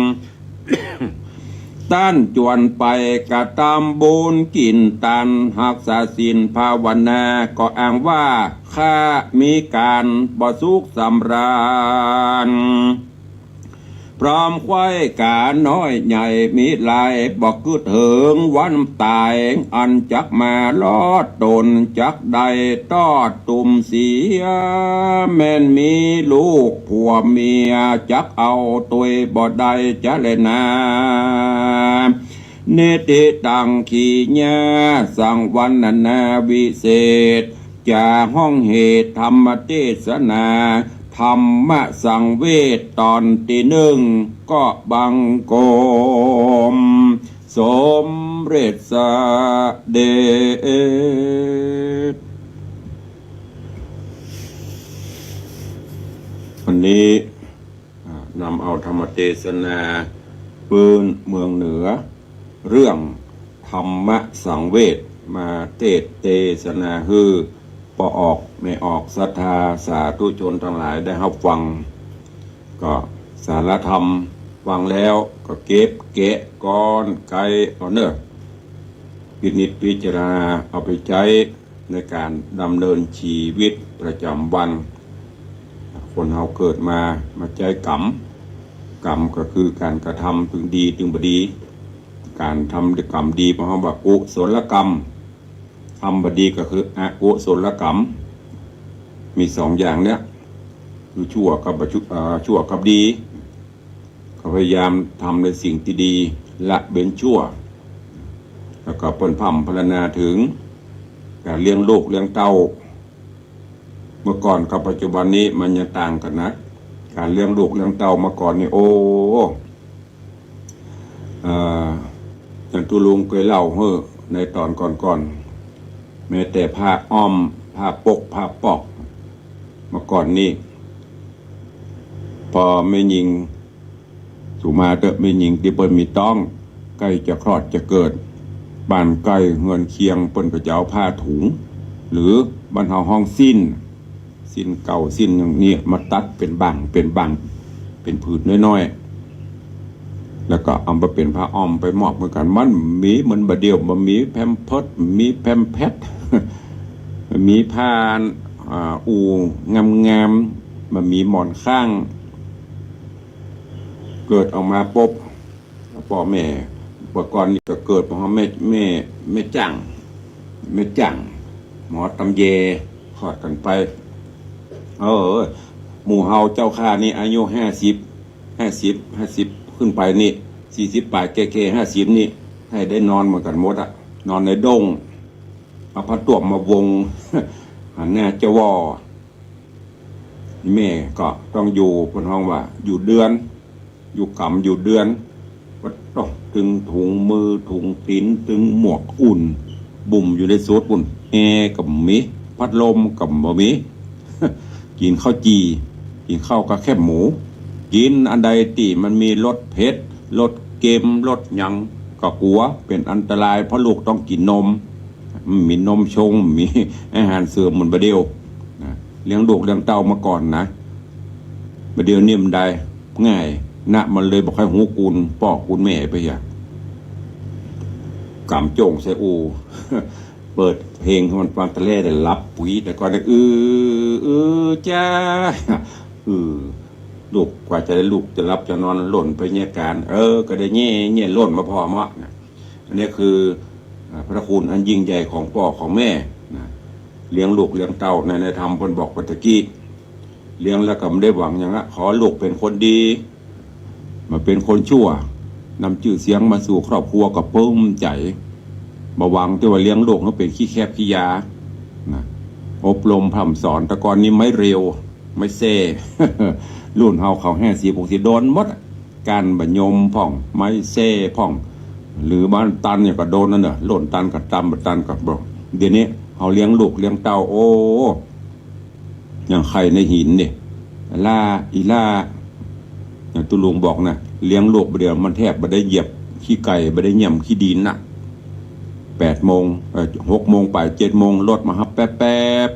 ต้านจวนไปกะตามบุญกินตันหักษาศีลภาวนาก็อ้างว่าข้ามีการบ่สุขสำราญพร้อมควายกาน้อยใหญ่มีลายบอกคือถึงวันตายอันจักมาลอดตนจักใดตอดตุ่มเสียแม่นมีลูกผัวเมียจักเอาตัวบ่ได้จะเลยนาเนติตังขีญาสังวันนาวิเศษจะห้องเหตุธรรมเทศนาธรรมสังเวชตอนที่1ก็บังโกมสมเร็จสเดชวันนี้นำเอาธรรมเทศนาปืนเมืองเหนือเรื่องธรรมสังเวชมาเทศนาฮือพอออกไม่ออกศรัทธาสาธุชนทั้งหลายได้รับฟังก็สารธรรมฟังแล้วก็เก็บแกะก้อนไกเอาเนอะพินิจพิจารณาเอาไปใช้ในการดำเนินชีวิตประจำวันคนเราเกิดมาใจกรรมก็คือการกระทำถึงดีถึงบดีการทำกรรมดีเพราะว่ากุศลกรรมทำบดีก็คืออกุศลกรรมมี2 อย่างเนี้ยคือชั่วกับดีเขาพยายามทำในสิ่งที่ดีละเว้นชั่วแล้วก็พรรณนาถึงการเลี้ยงลูกเลี้ยงเต้าเมื่อก่อนกับปัจจุบันนี้มันยังต่างกันนะการเลี้ยงลูกเลี้ยงเต้าเมื่อก่อนนี่โอ้ ตุลุงเคยเล่าในตอนก่อนๆแม้แต่ผ้าอ้อมผ้าปกผ้าปอกเมื่อก่อนนี้พอไม่ยิงสุมาเตอะไม่ยิงที่เปิ้นมีต้องใกล้จะคลอดจะเกิดบ้านใกล้เงินเคียงเปิ้นก็จะเอาผ้าถุงหรือบ้านเฮาห้องสิ้นเก่าสิ้นอย่างนี้มาตัดเป็นบังเป็นผืนน้อยๆแล้วก็เอามาเป็นผ้าอ้อมไปมอบเหมือนกันมันบะเดียวมันมีแพมเพิร์สมีแพมแพท มีผ้าอูงามมันมีหมอนข้างเกิดออกมาปุ๊บพ่อแม่เมื่อก่อนนี่ก็เกิดเพราะแม่จังหมอตำเยขอดกันไปหมู่เฮาเจ้าข้านี่อายุ50ขึ้นไปนี่40ปลายแก่ๆ50นี่ให้ได้นอนเหมือนกันหมดอะนอนในดงเอาผ้าต่วมมาวง หันหน้าเจ้าวอแม่ก็ต้องอยู่บนห้องว่าอยู่เดือนอยู่กำอยู่เดือนก็ต้องถึงถุงมือถุงตีนถึงหมวกอุ่นบุ่มอยู่ในโซดปุ่นแอร์กับมีพัดลมกับบะมี กินข้าวจีกินข้าวกับแคบหมูกินอันใดตีมันมีรสเผ็ดรสเค็มรสหยังก็กลัวเป็นอันตรายเพราะลูกต้องกินนมมีนมชงมีอาหารเสริมเหมือนบะเดียวเลี้ยงลูกเลี้ยงเต้ามาก่อนนะบะเดียวนี่มันได้ง่ายนะมันเลยบอกให้หูกูลปอกกูลแม่ไปอย่างกำโจงใส่อู เปิดเพลงมันฟังตะเล่ได้รับปุ๋ยแต่ก่อนได้จ้า ลูกกว่าจะได้ลูกจะรับจะนอนหล่นไปแง่การก็ได้แง่หล่นมาพอมะนะอันนี้คือพระคุณอันยิ่งใหญ่ของพ่อของแม่นะเลี้ยงลูกเลี้ยงเต้าในธรรมเพิ่นบอกปัตตะกี้เลี้ยงแล้วก็ไม่ได้หวังอย่างนั้นขอลูกเป็นคนดีมาเป็นคนชั่วนำชื่อเสียงมาสู่ครอบครัวกับปลื้มใจบ่หวังที่ว่าเลี้ยงลูกเขาเป็นขี้แคบขี้ยานะอบรมพร่ำสอนแต่ก่อนนี้ไม่เร็วไม่เซ่ รุ่นเฮาเขา50-60โดนหมดการบรรยมพ่องไม่เซ่พ่องหรือบ้านตันเนี่ยก็โดนนั่นเนอะหล่นตันกับตำบัดตันกับบอกเดี๋ยวนี้เขาเลี้ยงลูกเลี้ยงเต้าอย่างไข่ในหินเนี่ยอีล่าอย่างตุลุงบอกนะเลี้ยงลูกเดียวมันแทบไม่ได้เหยียบขี้ไก่ไม่ได้เยี่ยมขี้ดินน่ะ8 โมง6 โมงไป7 โมงรถมาฮับแป๊บ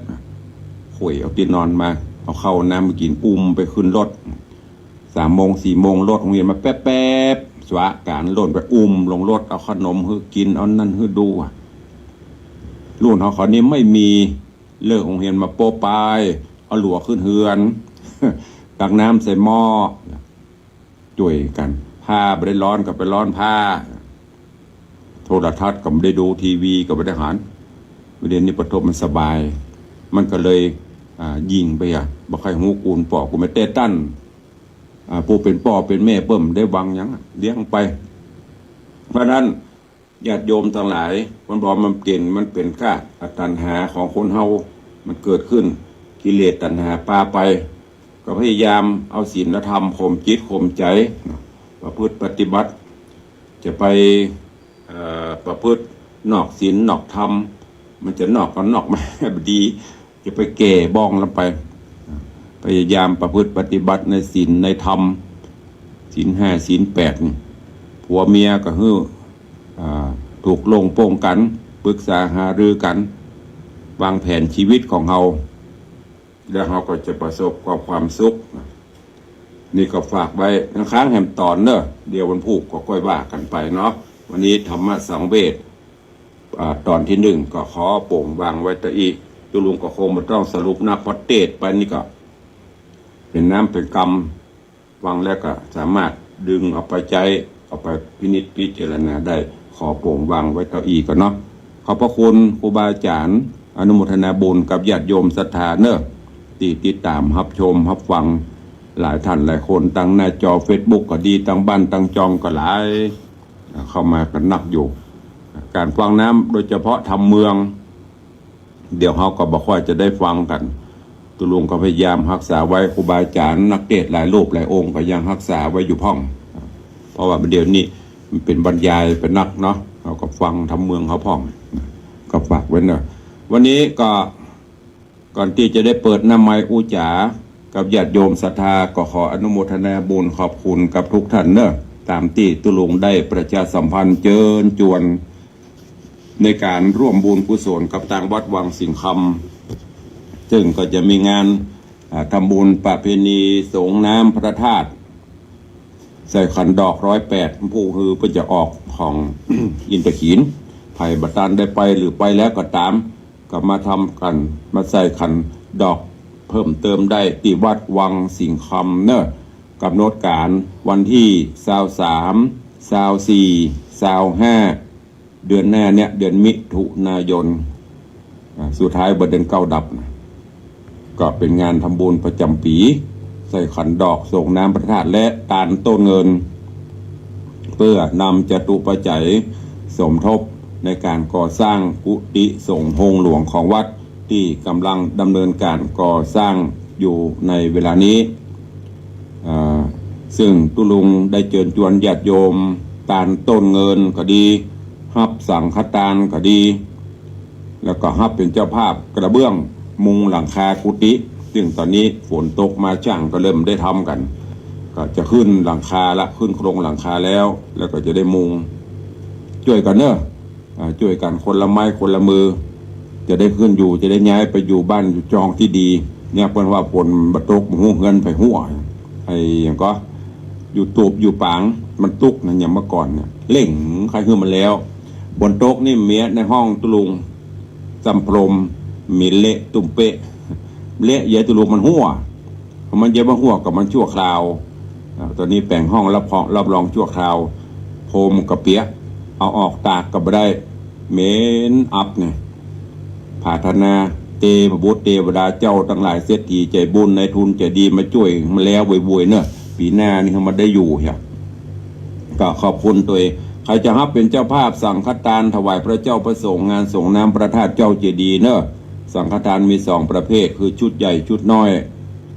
ข่วยเอาตีนอนมาเอาเข้าน้ำมากินไปขึ้นรถ3 โมง 4 โมงรถโรงเรียนมาแป๊บสวะการหล่นไปลงรถเอาขนมให้กินเอานั่นให้ดูรุ่นเขานี้ไม่มีเลิกโรงเรียนมาโป๊ปายเอาหลัวขึ้นเฮือน ตักน้ำใส่หม้อจ่วยกันผ้าไม่ได้ร้อนกับไปร้อนผ้าโทรทัศน์กับไม่ได้ดูทีวีกับไม่ได้หันประเด็นนี้ประทบมันสบายมันก็เลยยิงไปบอกใครหูกูลปอกกูไม่เตะตั้นผู้เป็นพ่อเป็นแม่เบิ่มได้วังยังเลี้ยงไปเพราะนั้นญาติโยมทั้งหลายมันบอกมันเก่งมันเป็นค่าตัณหาของคนเฮามันเกิดขึ้นกิเลสตัณหาพาไปก็พยายามเอาศีลธรรมข่มจิตข่มใจประพฤติปฏิบัติจะไปประพฤตินอกศีลนอกธรรมมันจะนอกก็นอกไม่ดีจะไปแก่บ้องลงไปพยายามประพฤติปฏิบัติในศีลในธรรมศีล5ศีล8นี่ผัวเมียก็ถูกลงโป้งกันปรึกษาหารือกันวางแผนชีวิตของเราแล้วเราก็จะประสบความสุขนี่ก็ฝากไว้ค้างแหมตอนเนอะเดี๋ยววันพุธก็ค่อยว่ากันไปเนาะวันนี้ธรรมะสังเวชตอนที่1ก็ขอโป่งวางไว้ตะอีตุลุงก็คงไม่ต้องสรุปนะพอเทศไปนี่ก็เป็นน้ำเป็นกรรมฟังแล้วก็สามารถดึงเอาไปใจเอาไปพินิจพิจารณาได้ขอโป่งวางไว้เก้าอี้ก่อนเนาะขอบพระคุณครูบาอาจารย์อนุโมทนาบุญกับญาติโยมศรัทธาเนอะที่ติดตามรับชมรับฟังหลายท่านหลายคนตั้งหน้าจอ Facebook ก็ดีตั้งบ้านตั้งจองก็หลายเข้ามากันนักอยู่การฟังน้ำโดยเฉพาะทำเมืองเดี๋ยวเขาก็บอกว่าจะได้ฟังกันตุลุงก็พยายามรักษาไว้ครูบาอาจารย์นักเทศน์หลายรูปหลายองค์ก็ยังรักษาไว้อยู่พ่องเพราะว่าเดี๋ยวนี้มันเป็นบรรยายเป็นนักเนาะ เขาก็ฟังทำเมืองเขาพ่องก็ฝากไว้เนอะวันนี้ก็ก่อนที่จะได้เปิดน้ำไม้อุจากับญาติโยมศรัทธาก็ขออนุโมทนาบุญขอบคุณกับทุกท่านเนอะตามที่ตุลุงได้ประชาสัมพันธ์เชิญชวนในการร่วมบุญกุศลกับทางวัดวังสิงห์คำซึ่งก็จะมีงานทำบุญประเพณีสงน้ำพระธาตุใส่ขันดอก108ผู้คือเพื่อจะออกของ อินทขีนไผ่บัตรได้ไปหรือไปแล้วก็ตามก็มาทำกันมาใส่ขันดอกเพิ่มเติมได้ที่วัดวังสิงห์คำเนอะกำหนดการวันที่23 24 25เดือนหน้าเนี่ยเดือนมิถุนายนสุดท้ายเดือน9ดับนะก็เป็นงานทำบุญประจำปีใส่ขันดอกส่งน้ำพระธาตุและตาลต้นเงินเพื่อนำจตุปัจจัยสมทบในการก่อสร้างกุฏิสงฆ์โฮงหลวงของวัดที่กำลังดำเนินการก่อสร้างอยู่ในเวลานี้ซึ่งตุลุงได้เชิญชวนญาติโยมตาลต้นเงินก็ดีฮับสังฆทานก็ดีแล้วก็ฮับเป็นเจ้าภาพกระเบื้องมุงหลังคากุฏิซึ่งตอนนี้ฝนตกมาช่างก็เริ่มได้ทำกันก็จะขึ้นหลังคาละขึ้นโครงหลังคาแล้วก็จะได้มุงช่วยกันเนอะช่วยกันคนละไม้คนละมือจะได้ขึ้นอยู่จะได้ย้ายไปอยู่บ้านอยู่จองที่ดีเนี่ยเป็นว่าฝนบัตกหูเงินไปหัวไอ้อย่างก็อยู่ตูบอยู่ปางมันตุกนะอย่างเมื่อก่อนเนี่ยเล่งใครขึ้นมาแล้วบนโต๊ะนี่เมียในห้องตุลุงจำพรมมีเละตุ่มเปะเละเยอะตุลุงมันหัวมันเยอะมาหัวกับมันชั่วคราวตอนนี้แปลงห้องรับรองชั่วคราวโฮมกับเปียเอาออกตากกับได้เมนอัพเนี่ยผาธนาเทพบุตรเทวดาเจ้าทั้งหลายเศรษฐีใจบุญในทุนใจดีมาช่วยมาแล้วบวยๆเนอะปีหน้านี่เขามาได้อยู่เหรอก็ขอบคุณตัวเองใครจะรับเป็นเจ้าภาพสังฆทานถวายพระเจ้าประสงค์งานส่งน้ำพระธาตุเจ้าเจดีย์เนอะสังฆทานมี2ประเภทคือชุดใหญ่ชุดน้อย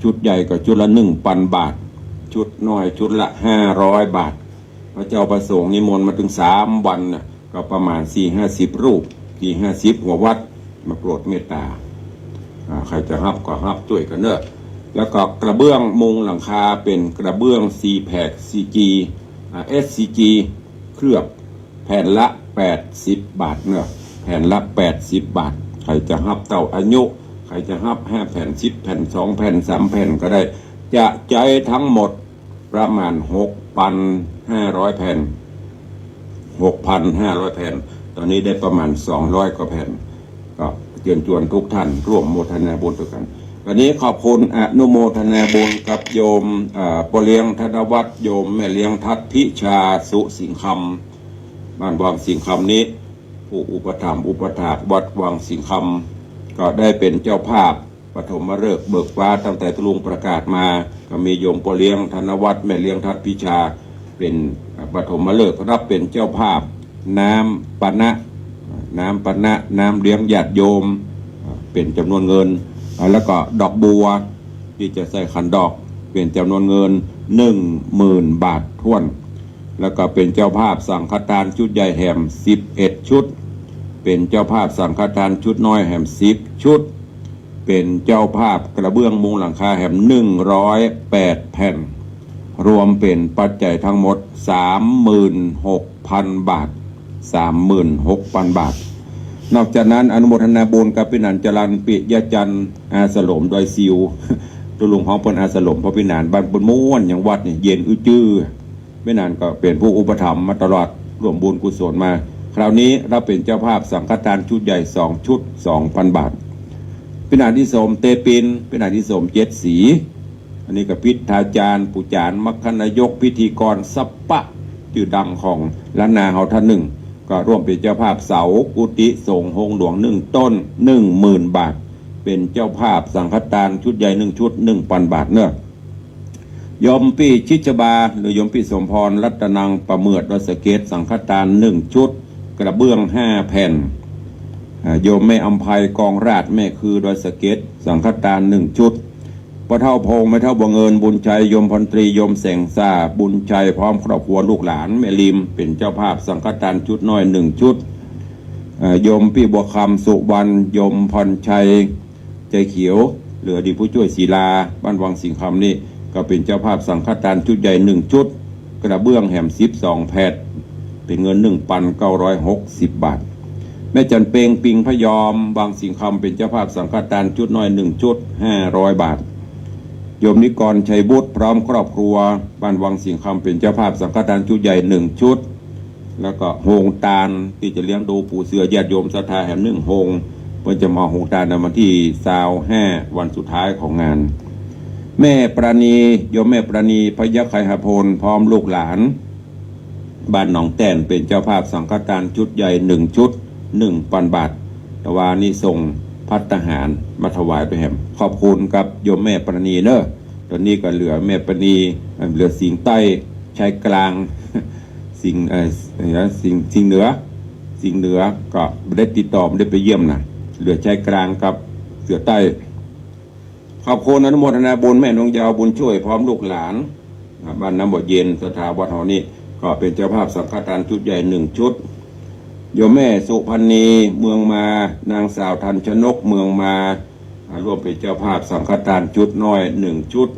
ชุดใหญ่ก็ชุดละ1,000 บาทชุดน้อยชุดละ500 บาทพระเจ้าประสงค์นิมนต์มาถึง3 วันน่ะก็ประมาณ4-50 รูป4-50 หัววัดมาโปรดเมตตาใครจะรับก็รับช่วยกันเนอะแล้วก็กระเบื้องมุงหลังคาเป็นกระเบื้อง C-PAC CG SCG เคลือบแผ่นละ80 บาทเนอะแผ่นละ80 บาทใครจะรับเต่าอายุใครจะรับ5 แผ่น10 แผ่น2 แผ่น3 แผ่นก็ได้จะใจทั้งหมดประมาณ 6,500 แผ่น 6,500 แผ่นตอนนี้ได้ประมาณ200 กว่าแผ่นก็เชิญชวนทุกท่านร่วมโมทนาบุญด้วยกันวันนี้ขอบคุณอนุโมทนาบุญกับโยมปเลี้ยงธนวัฒน์โยมแม่เลี้ยงทัตพิชาสุสิงห์คำบ้านวังสิงห์คำนี้ผู้อุปถัมภ์อุปถากวัดวังสิงห์คำก็ได้เป็นเจ้าภาพปฐมฤกษ์เบิกฟ้าตั้งแต่ตุลุงประกาศมาก็มีโยมปเลี้ยงธนวัฒน์แม่เลี้ยงทัตพิชาเป็นปฐมฤกษ์รับเป็นเจ้าภาพน้ำปานะน้ำเลี้ยงญาติโยมเป็นจำนวนเงินแล้วก็ดอกบัวที่จะใส่ขันดอกเป็นจำนวนเงิน 10,000 บาทท้วนแล้วก็เป็นเจ้าภาพสังฆทานชุดใหญ่แหม11 ชุดเป็นเจ้าภาพสังฆทานชุดน้อยแหม10 ชุดเป็นเจ้าภาพกระเบื้องมุงหลังคาแหม108 แผ่นรวมเป็นปัจจัยทั้งหมด 36,000 บาท 36,000 บาทนอกจากนั้นอนุโมทนาบุญกับพี่นันจรันปิยจันทร์อาสลมดอยซิวตัวลุงของปนอาสลมพระพี่นันบ้านปนม้วนอย่างวัดเนี่ยเย็นจื้อพี่นันก็เป็นผู้อุปถัมภ์มาตลอดร่วมบุญกุศลมาคราวนี้เราเป็นเจ้าภาพสังฆทานชุดใหญ่2 ชุด 2,000 บาทพี่นันที่สมเตปินพี่นันที่สม7 สีอันนี้กับพิธาจารย์ปุจารมัคคณายกพิธีกรสัปปะชื่อดังของล้านนาเฮาท่านหนึ่งก็ร่วมเป็นเจ้าภาพเสากุฏิสงฆ์โฮงหลวง1 ต้น 10,000 บาทเป็นเจ้าภาพสังฆทานชุดใหญ่1 ชุด 1,000 บาทเนอะยมพี่ชิชบาหรือยมพี่สมพรรัตนังประเมิดวัสเกตสังฆทาน1 ชุดกระเบื้อง5 แผ่นโยมแม่อำไพกองราชแม่คือวัสเกตสังฆทาน1 ชุด พ่อเท่าพงไม่เท่าบังเอิญบุญชัยโยมพลตรีโยมแสงซาบุญชัยพร้อมครอบครัวลูกหลานแม่ริมเป็นเจ้าภาพสังฆทานชุดน้อย1 ชุดโยมพี่บัวคำสุวรรณโยมพรชัยใจเขียวเหลือดีผู้ช่วยศิลาบ้านวังสิงห์คำนี่ก็เป็นเจ้าภาพสังฆทานชุดใหญ่1 ชุดกระเบื้องแหม12 แผ่นเป็นเงิน 1,960 บาทแม่จันเปงปิงพยอมบางสิงห์คำเป็นเจ้าภาพสังฆทานชุดน้อย1 ชุด500 บาทโยมนิกรชัยบุตรพร้อมครอบครัวบ้านวังสิงห์คำเป็นเจ้าภาพสังฆทานชุดใหญ่1 ชุดแล้วก็โฮงตาลที่จะเลี้ยงดูปู่เสือญาติโยมศรัทธาแห่ง1 โฮงเพื่อจะมาโฮงตาลในวันที่25วันสุดท้ายของงานแม่ประณีโยมแม่ประณีพยัคฆ์ไคหพลพร้อมลูกหลานบ้านหนองแต้นเป็นเจ้าภาพสังฆทานชุดใหญ่1 ชุด 1,000 บาทแต่ว่านี่ส่งภัตตาหารมาถวายไปแหมขอบคุณกับโยมแม่ประณีเนอะตอนนี้ก็เหลือแม่ประณีเหลือสิงใต้ชายกลางสิงเหนือก็ไม่ได้ติดต่อไม่ได้ไปเยี่ยมนะเหลือชายกลางกับเสือใต้ขอบคุณอนุโมทนาบุญแม่นงยาวบุญช่วยพร้อมลูกหลานบ้านน้ำบ่อเย็นสถาวัดหอนี้ก็เป็นเจ้าภาพสังฆทานชุดใหญ่1 ชุดโยมแม่สุพรรณีเมืองมานางสาวทันชนกเมืองมาร่วมเป็นเจ้าภาพสังฆทานชุดน้อย1 ชุด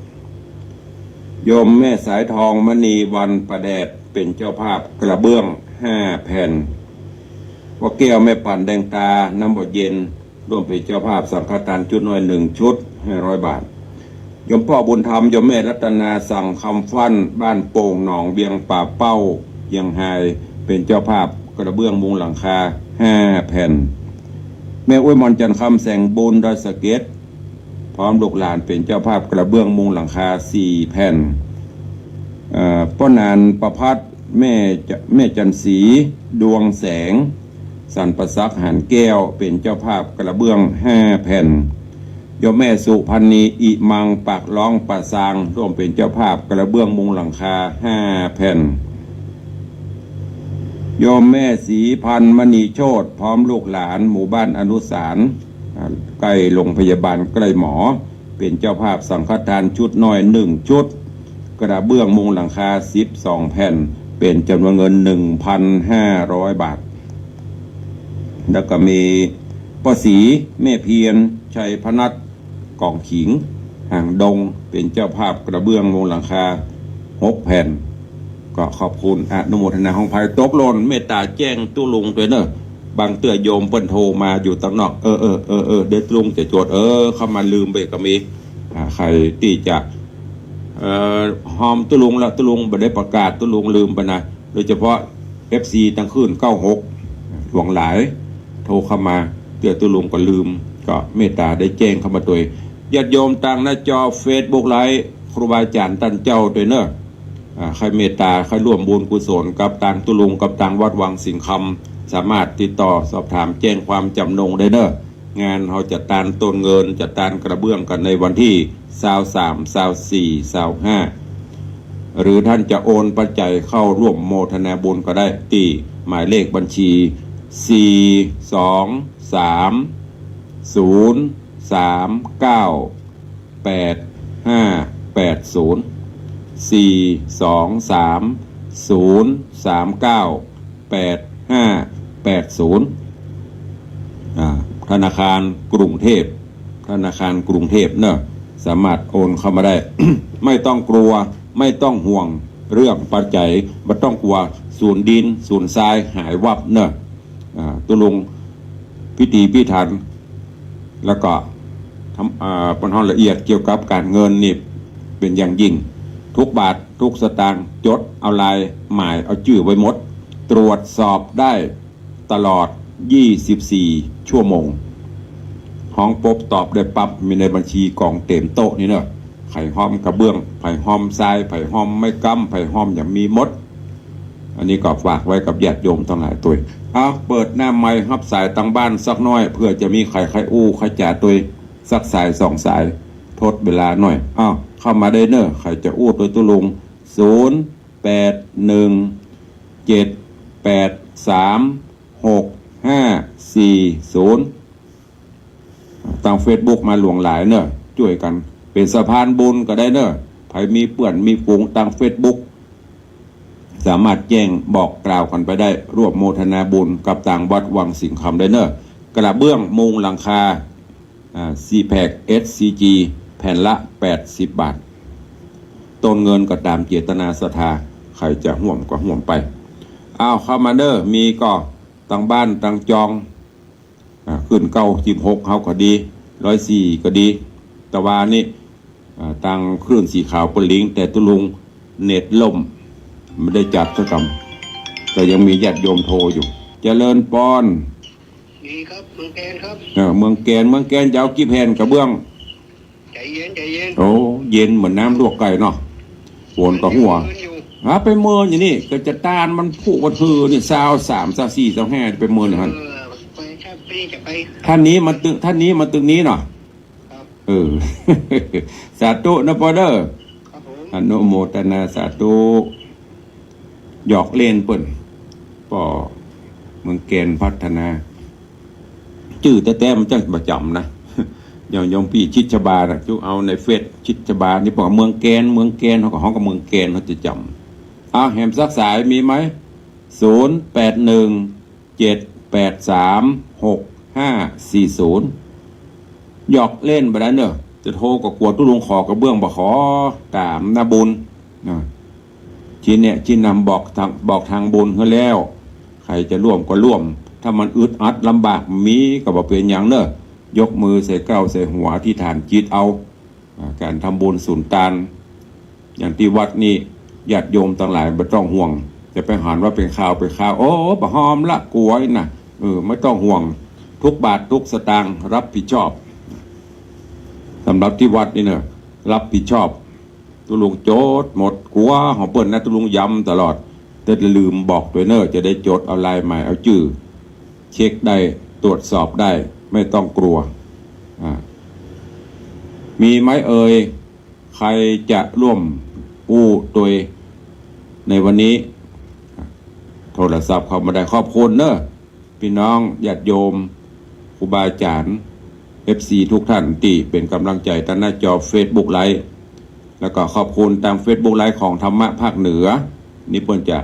โยมแม่สายทองมณีวันประแดดเป็นเจ้าภาพกระเบื้อง5 แผ่นพ่อแก้วแม่ปั่นแดงตาน้ำบ่อเย็นร่วมเป็นเจ้าภาพสังฆทานชุดน้อย1 ชุด500 บาทโยมพ่อบุญธรรมโยมแม่รัตนาสั่งคำฟั่นบ้านโป่งหนองเบียงป่าเป้ายังไฮเป็นเจ้าภาพกระเบื้องมุงหลังคา5 แผ่นแม่อ้วยมอนจันทร์คำแสงบุญดอยสะเก็ดพร้อมลูกหลานเป็นเจ้าภาพกระเบื้องมุงหลังคา4 แผ่นป้อนานประพัดแม่จันศรีดวงแสงสันประซักหันแก้วเป็นเจ้าภาพกระเบื้อง5 แผ่นโยมแม่สุพรรณีอิมังปากร้องปะซางร่วมเป็นเจ้าภาพกระเบื้องมุงหลังคา5 แผ่นโยมแม่ศรีพันธ์มณีโชติพร้อมลูกหลานหมู่บ้านอนุสารใกล้โรงพยาบาลใกล้หมอเป็นเจ้าภาพสังฆทานชุดน้อย1 ชุดกระเบื้องมุงหลังคา12 แผ่นเป็นจำนวนเงิน 1,500 บาทแล้วก็มีป้าศรีแม่เพียรชัยพนัสกองขิงห่างดงเป็นเจ้าภาพกระเบื้องมุงหลังคา6 แผ่นก็ขอบคุณอนุโมทนาของภัยตกหล่นเมตตาแจ้งตู้ลุงด้วยเนอะบางเตื้อโยมเปิ้นโทรมาอยู่ตั้งนอกเด็ดลุงจะจดเข้ามาลืมไปก็มีใครที่จะหอมตู้ลุงแล้วตู้ลุงบ่ได้ประกาศตู้ลุงลืมไปนะโดยเฉพาะ FC ตั้งขึ้น96หลวงหลายโทรเข้ามาเตื้อตู้ลุงก็ลืมก็เมตตาได้แจ้งเข้ามาตัวญาติโยมต่างหน้าจอ Facebook ไลฟ์ครูบาอาจารย์ท่านเจ้าด้วยเนอะใครเมตตาใครร่วมบุญกุศลกับทางตุลุงกับทางวัดวังสิงห์คำสามารถติดต่อสอบถามแจ้งความจำนงได้เนอะงานเราจะตานต้นเงินจะตานกระเบื้องกันในวันที่23 24 25หรือท่านจะโอนปัจจัยเข้าร่วมโมทนาบุญก็ได้ที่หมายเลขบัญชี423308580 42330398580ธนาคารกรุงเทพเนอะสามารถโอนเข้ามาได้ ไม่ต้องกลัวไม่ต้องห่วงเรื่องปัจจัยไม่ต้องกลัวศูนย์ดินศูนย์ทรายหายวับเนอะตุลุงพิธีพิถันแล้วก็ทำปัญหาละเอียดเกี่ยวกับการเงินนี่เป็นอย่างยิ่งทุกบาททุกสตางค์จดเอาลายหมายเอาชื่อไว้หมดตรวจสอบได้ตลอด24 ชั่วโมงห้องปบตอบได้ปั๊บมีในบัญชีกองเต็มโต๊ะนี่เนอะไผ่ห้อมกระเบื้องไผ่ห้อมทรายไผ่ห้อมไม้กำไผ่ห้อมอย่างมีมดอันนี้ก็ฝากไว้กับญาติโยมทั้งหลายตัวเปิดหน้าไม้ฮับสายตั้งบ้านสักน้อยเพื่อจะมีใครอู้ใครจ่าตัวสักสาย2 สายทดเวลาหน่อยเข้ามาได้เนอะใครจะอู้ตัวตุลุง0817836540ทาง Facebook มาหลวงหลายเนอะช่วยกัน เป็นสะพานบุญก็ได้เนอะใครมีเปื่อนมีฝูงทางเฟซบุ๊กสามารถแจ้งบอกกล่าวกันไปได้ร่วมโมทนาบุญกับต่างวัดวังสิงห์คำได้เนอะกระเบื้องมุงหลังคาซีแพค SCG แผ่นละ80 บาทต้นเงินก็ตามเจตนาศรัทธาใครจะห่วมก็ห่วมไปเอาเข้ามาเนอะมีก็ต่างบ้านต่างจองขึ้น96เขาก็ดี104ก็ดีแต่ว่านี่ต่างคลื่นสีขาวปลิงแต่ตุลุงเน็ตล่มไม่ได้จัดสักคำแต่ยังมีญาติโยมโทรอยู่เจริญปอนดีครับเมืองแกนครับเมืองแกนจะเอากี่แผ่นกระเบื้องใจเย็นโอ้เย็นเหมือนน้ำลวกไก่เนาะฝนก็หัวไปเมินอย่างนี้ก็จะตานมันผูกวัดพือนี่23 24 25ไปเมินอย่างนั้นไปครับไปจะไปท่านนี้มาตึกนี้เนาะสาธุนะพอเด้ออนุโมทนาสาธุหยอกเล่นเปิ่นป่อเมืองแกนพัฒนาชื่อแต่มันจังประจำนะอย่างยมพี่ชิดชบานะจุเอาในเฟซชิดชบานี่บอกเมืองแกนเขาก็ห้องกับเมืองแกนเขาจะจำแหมสักสายมีไหม0817836540หยอกเล่นไปแล้วเนอะจะโทรก็กลัวตุ้ลุงขอกระเบื้องบ่ขอตามนาบุญชิ้นนำบอกทางบุญเขาแล้วใครจะร่วมก็ร่วมถ้ามันอึดอัดลำบากมีก็บ่เป็นอย่างเนอะยกมือใส่เก้าใส่หัวที่ฐานจิตเอาการทำบุญสุนทานอย่างที่วัดนี่ญาติโยมต่างหลายไม่ต้องห่วงจะไปหันว่าเป็นข่าวโอ้บะหอมละกลัวนะไม่ต้องห่วงทุกบาททุกสตางค์รับผิดชอบสำหรับที่วัดนี่เนอะรับผิดชอบตุลุงโจทย์หมดกลัวหอมเปิ่นนะตุลุงย้ำตลอดแต่ลืมบอกตัวเนอะจะได้จดเอาลายใหม่เอาชื่อเช็คได้ตรวจสอบได้ไม่ต้องกลัวมีไหมเอ่ยใครจะร่วมอู้ตัวในวันนี้โทรศัพท์เข้ามาได้ขอบคุณเนอะพี่น้องญาติโยมครูบาอาจารย์ FC ทุกท่านที่เป็นกำลังใจทางหน้าจอ Facebook ไลฟ์แล้วก็ขอบคุณตาม Facebook ไลฟ์ของธรรมะภาคเหนือนี่เพิ่นจะ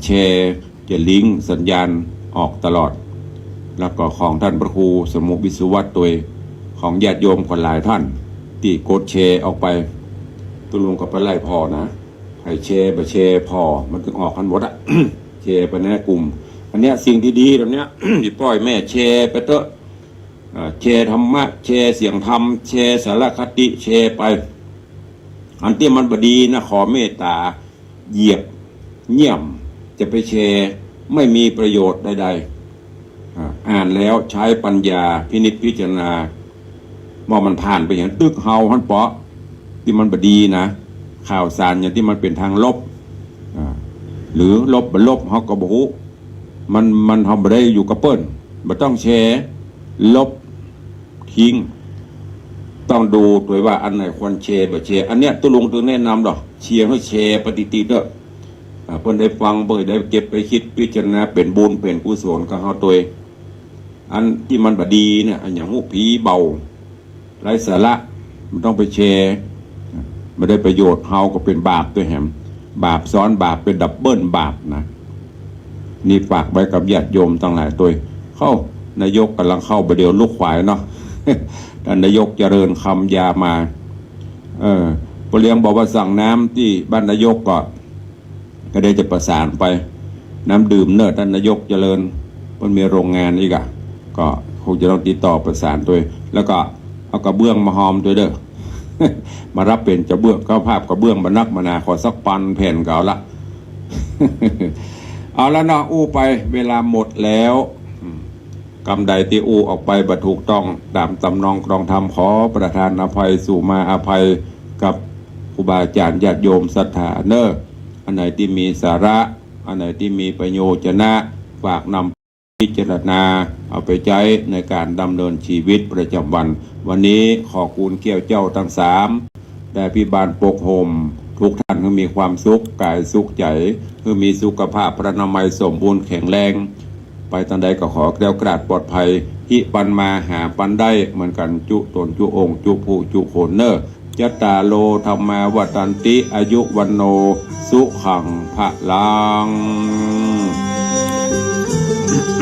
แชร์จะลิงก์สัญญาณออกตลอดแล้วก็ของท่านพระครูสมุวิสุวัตตัวของญาติโยมคนหลายท่านที่กดแชร์ออกไปตุลุงกับไปไล่พอนะให้แชร์ไปแชร์พอมันถึงออกกันหมดอะ แชร์ไปในกลุ่มอันเนี้ยสิ่งที่ดีแบบเนี้ย ที่ปล่อยแม่แชร์ไปเถอะแชร์ธรรมะแชร์เสียงธรรมแชร์สารคติแชร์ไปอันที่มันบดีนะขอเมตตาเหยียบเงี่ยมจะไปแชร์ไม่มีประโยชน์ใดๆอ่านแล้วใช้ปัญญาพินิจพิจารณาว่ามันผ่านไปอย่างตึกเฮาฮั่นเปาะที่มันบดีนะข่าวสารอย่างที่มันเป็นทางลบหรือลบเฮาก็บ่ฮู้มันทำบ่ได้อยู่กับเปิ้นบ่ต้องแชร์ลบทิ้งต้องดูด้วยว่าอันไหนควรแชร์บ่แชร์อันเนี้ยตุลุงตัวแนะนำดอกเชียร์ให้แชร์ปฏิทินเด้อเพิ่นได้ฟังเบิ่งได้เก็บไปคิดพิจารณาเป็นบุญเป็นกุศลกับเฮาตัวอันที่มันบ่ดีเนี่ยอันอย่างฮู้ผีเบาไร้สาระมันต้องไปแชร์ไม่ได้ประโยชน์เฮาก็เป็นบาปตัวแหมบาปซ้อนบาปเป็นดับเบิลบาปนะนี่ฝากไว้กับญาติโยมทั้งหลายตัวนายกกำลังเข้าประเดี๋ยวลูกขวายเนาะ ท่านนายกเจริญคำยามาปเลี้ยงบอกว่าสั่งน้ำที่บ้านนายกก็ได้จะประสานไปน้ำดื่มเนอะท่านนายกเจริญมันมีโรงงานอีกก็คงจะต้องติดต่อประสานด้วยแล้วก็เอากระเบื้องมาหอมด้วยเด้อ มารับเป็นจะเบื้องก็ภาพกระเบื้องมานักมานาขอสักปันแผ่นเก่าละ เอาแล้วเนาะอู้ไปเวลาหมดแล้วกรรมใดที่อู้ออกไปบัถูกต้องตามตำนองกรองธรรมขอประทานอภัยสู่มาอภัยกับครูบาอาจารย์ญาติโยมศรัทธาเนออันไหนที่มีสาระอันไหนที่มีประโยชน์นะฝากนำพิจารณาเอาไปใช้ในการดำเนินชีวิตประจำวันนี้ขอคูณเกี่ยวเจ้าทั้ง3แต่พิบาลปกโฮมทุกท่านให้มีความสุขกายสุขใจให้มีสุขภาพพระนามัยสมบูรณ์แข็งแรงไปทางใดก็ขอแกล้วกราดปลอดภัย หิปันมาหาปันได้เหมือนกันจุตนจุองค์จุผู้จุโคนเนอร์ยัตตาโลธรรมาวัตันติอายุวันโนสุขังพะลัง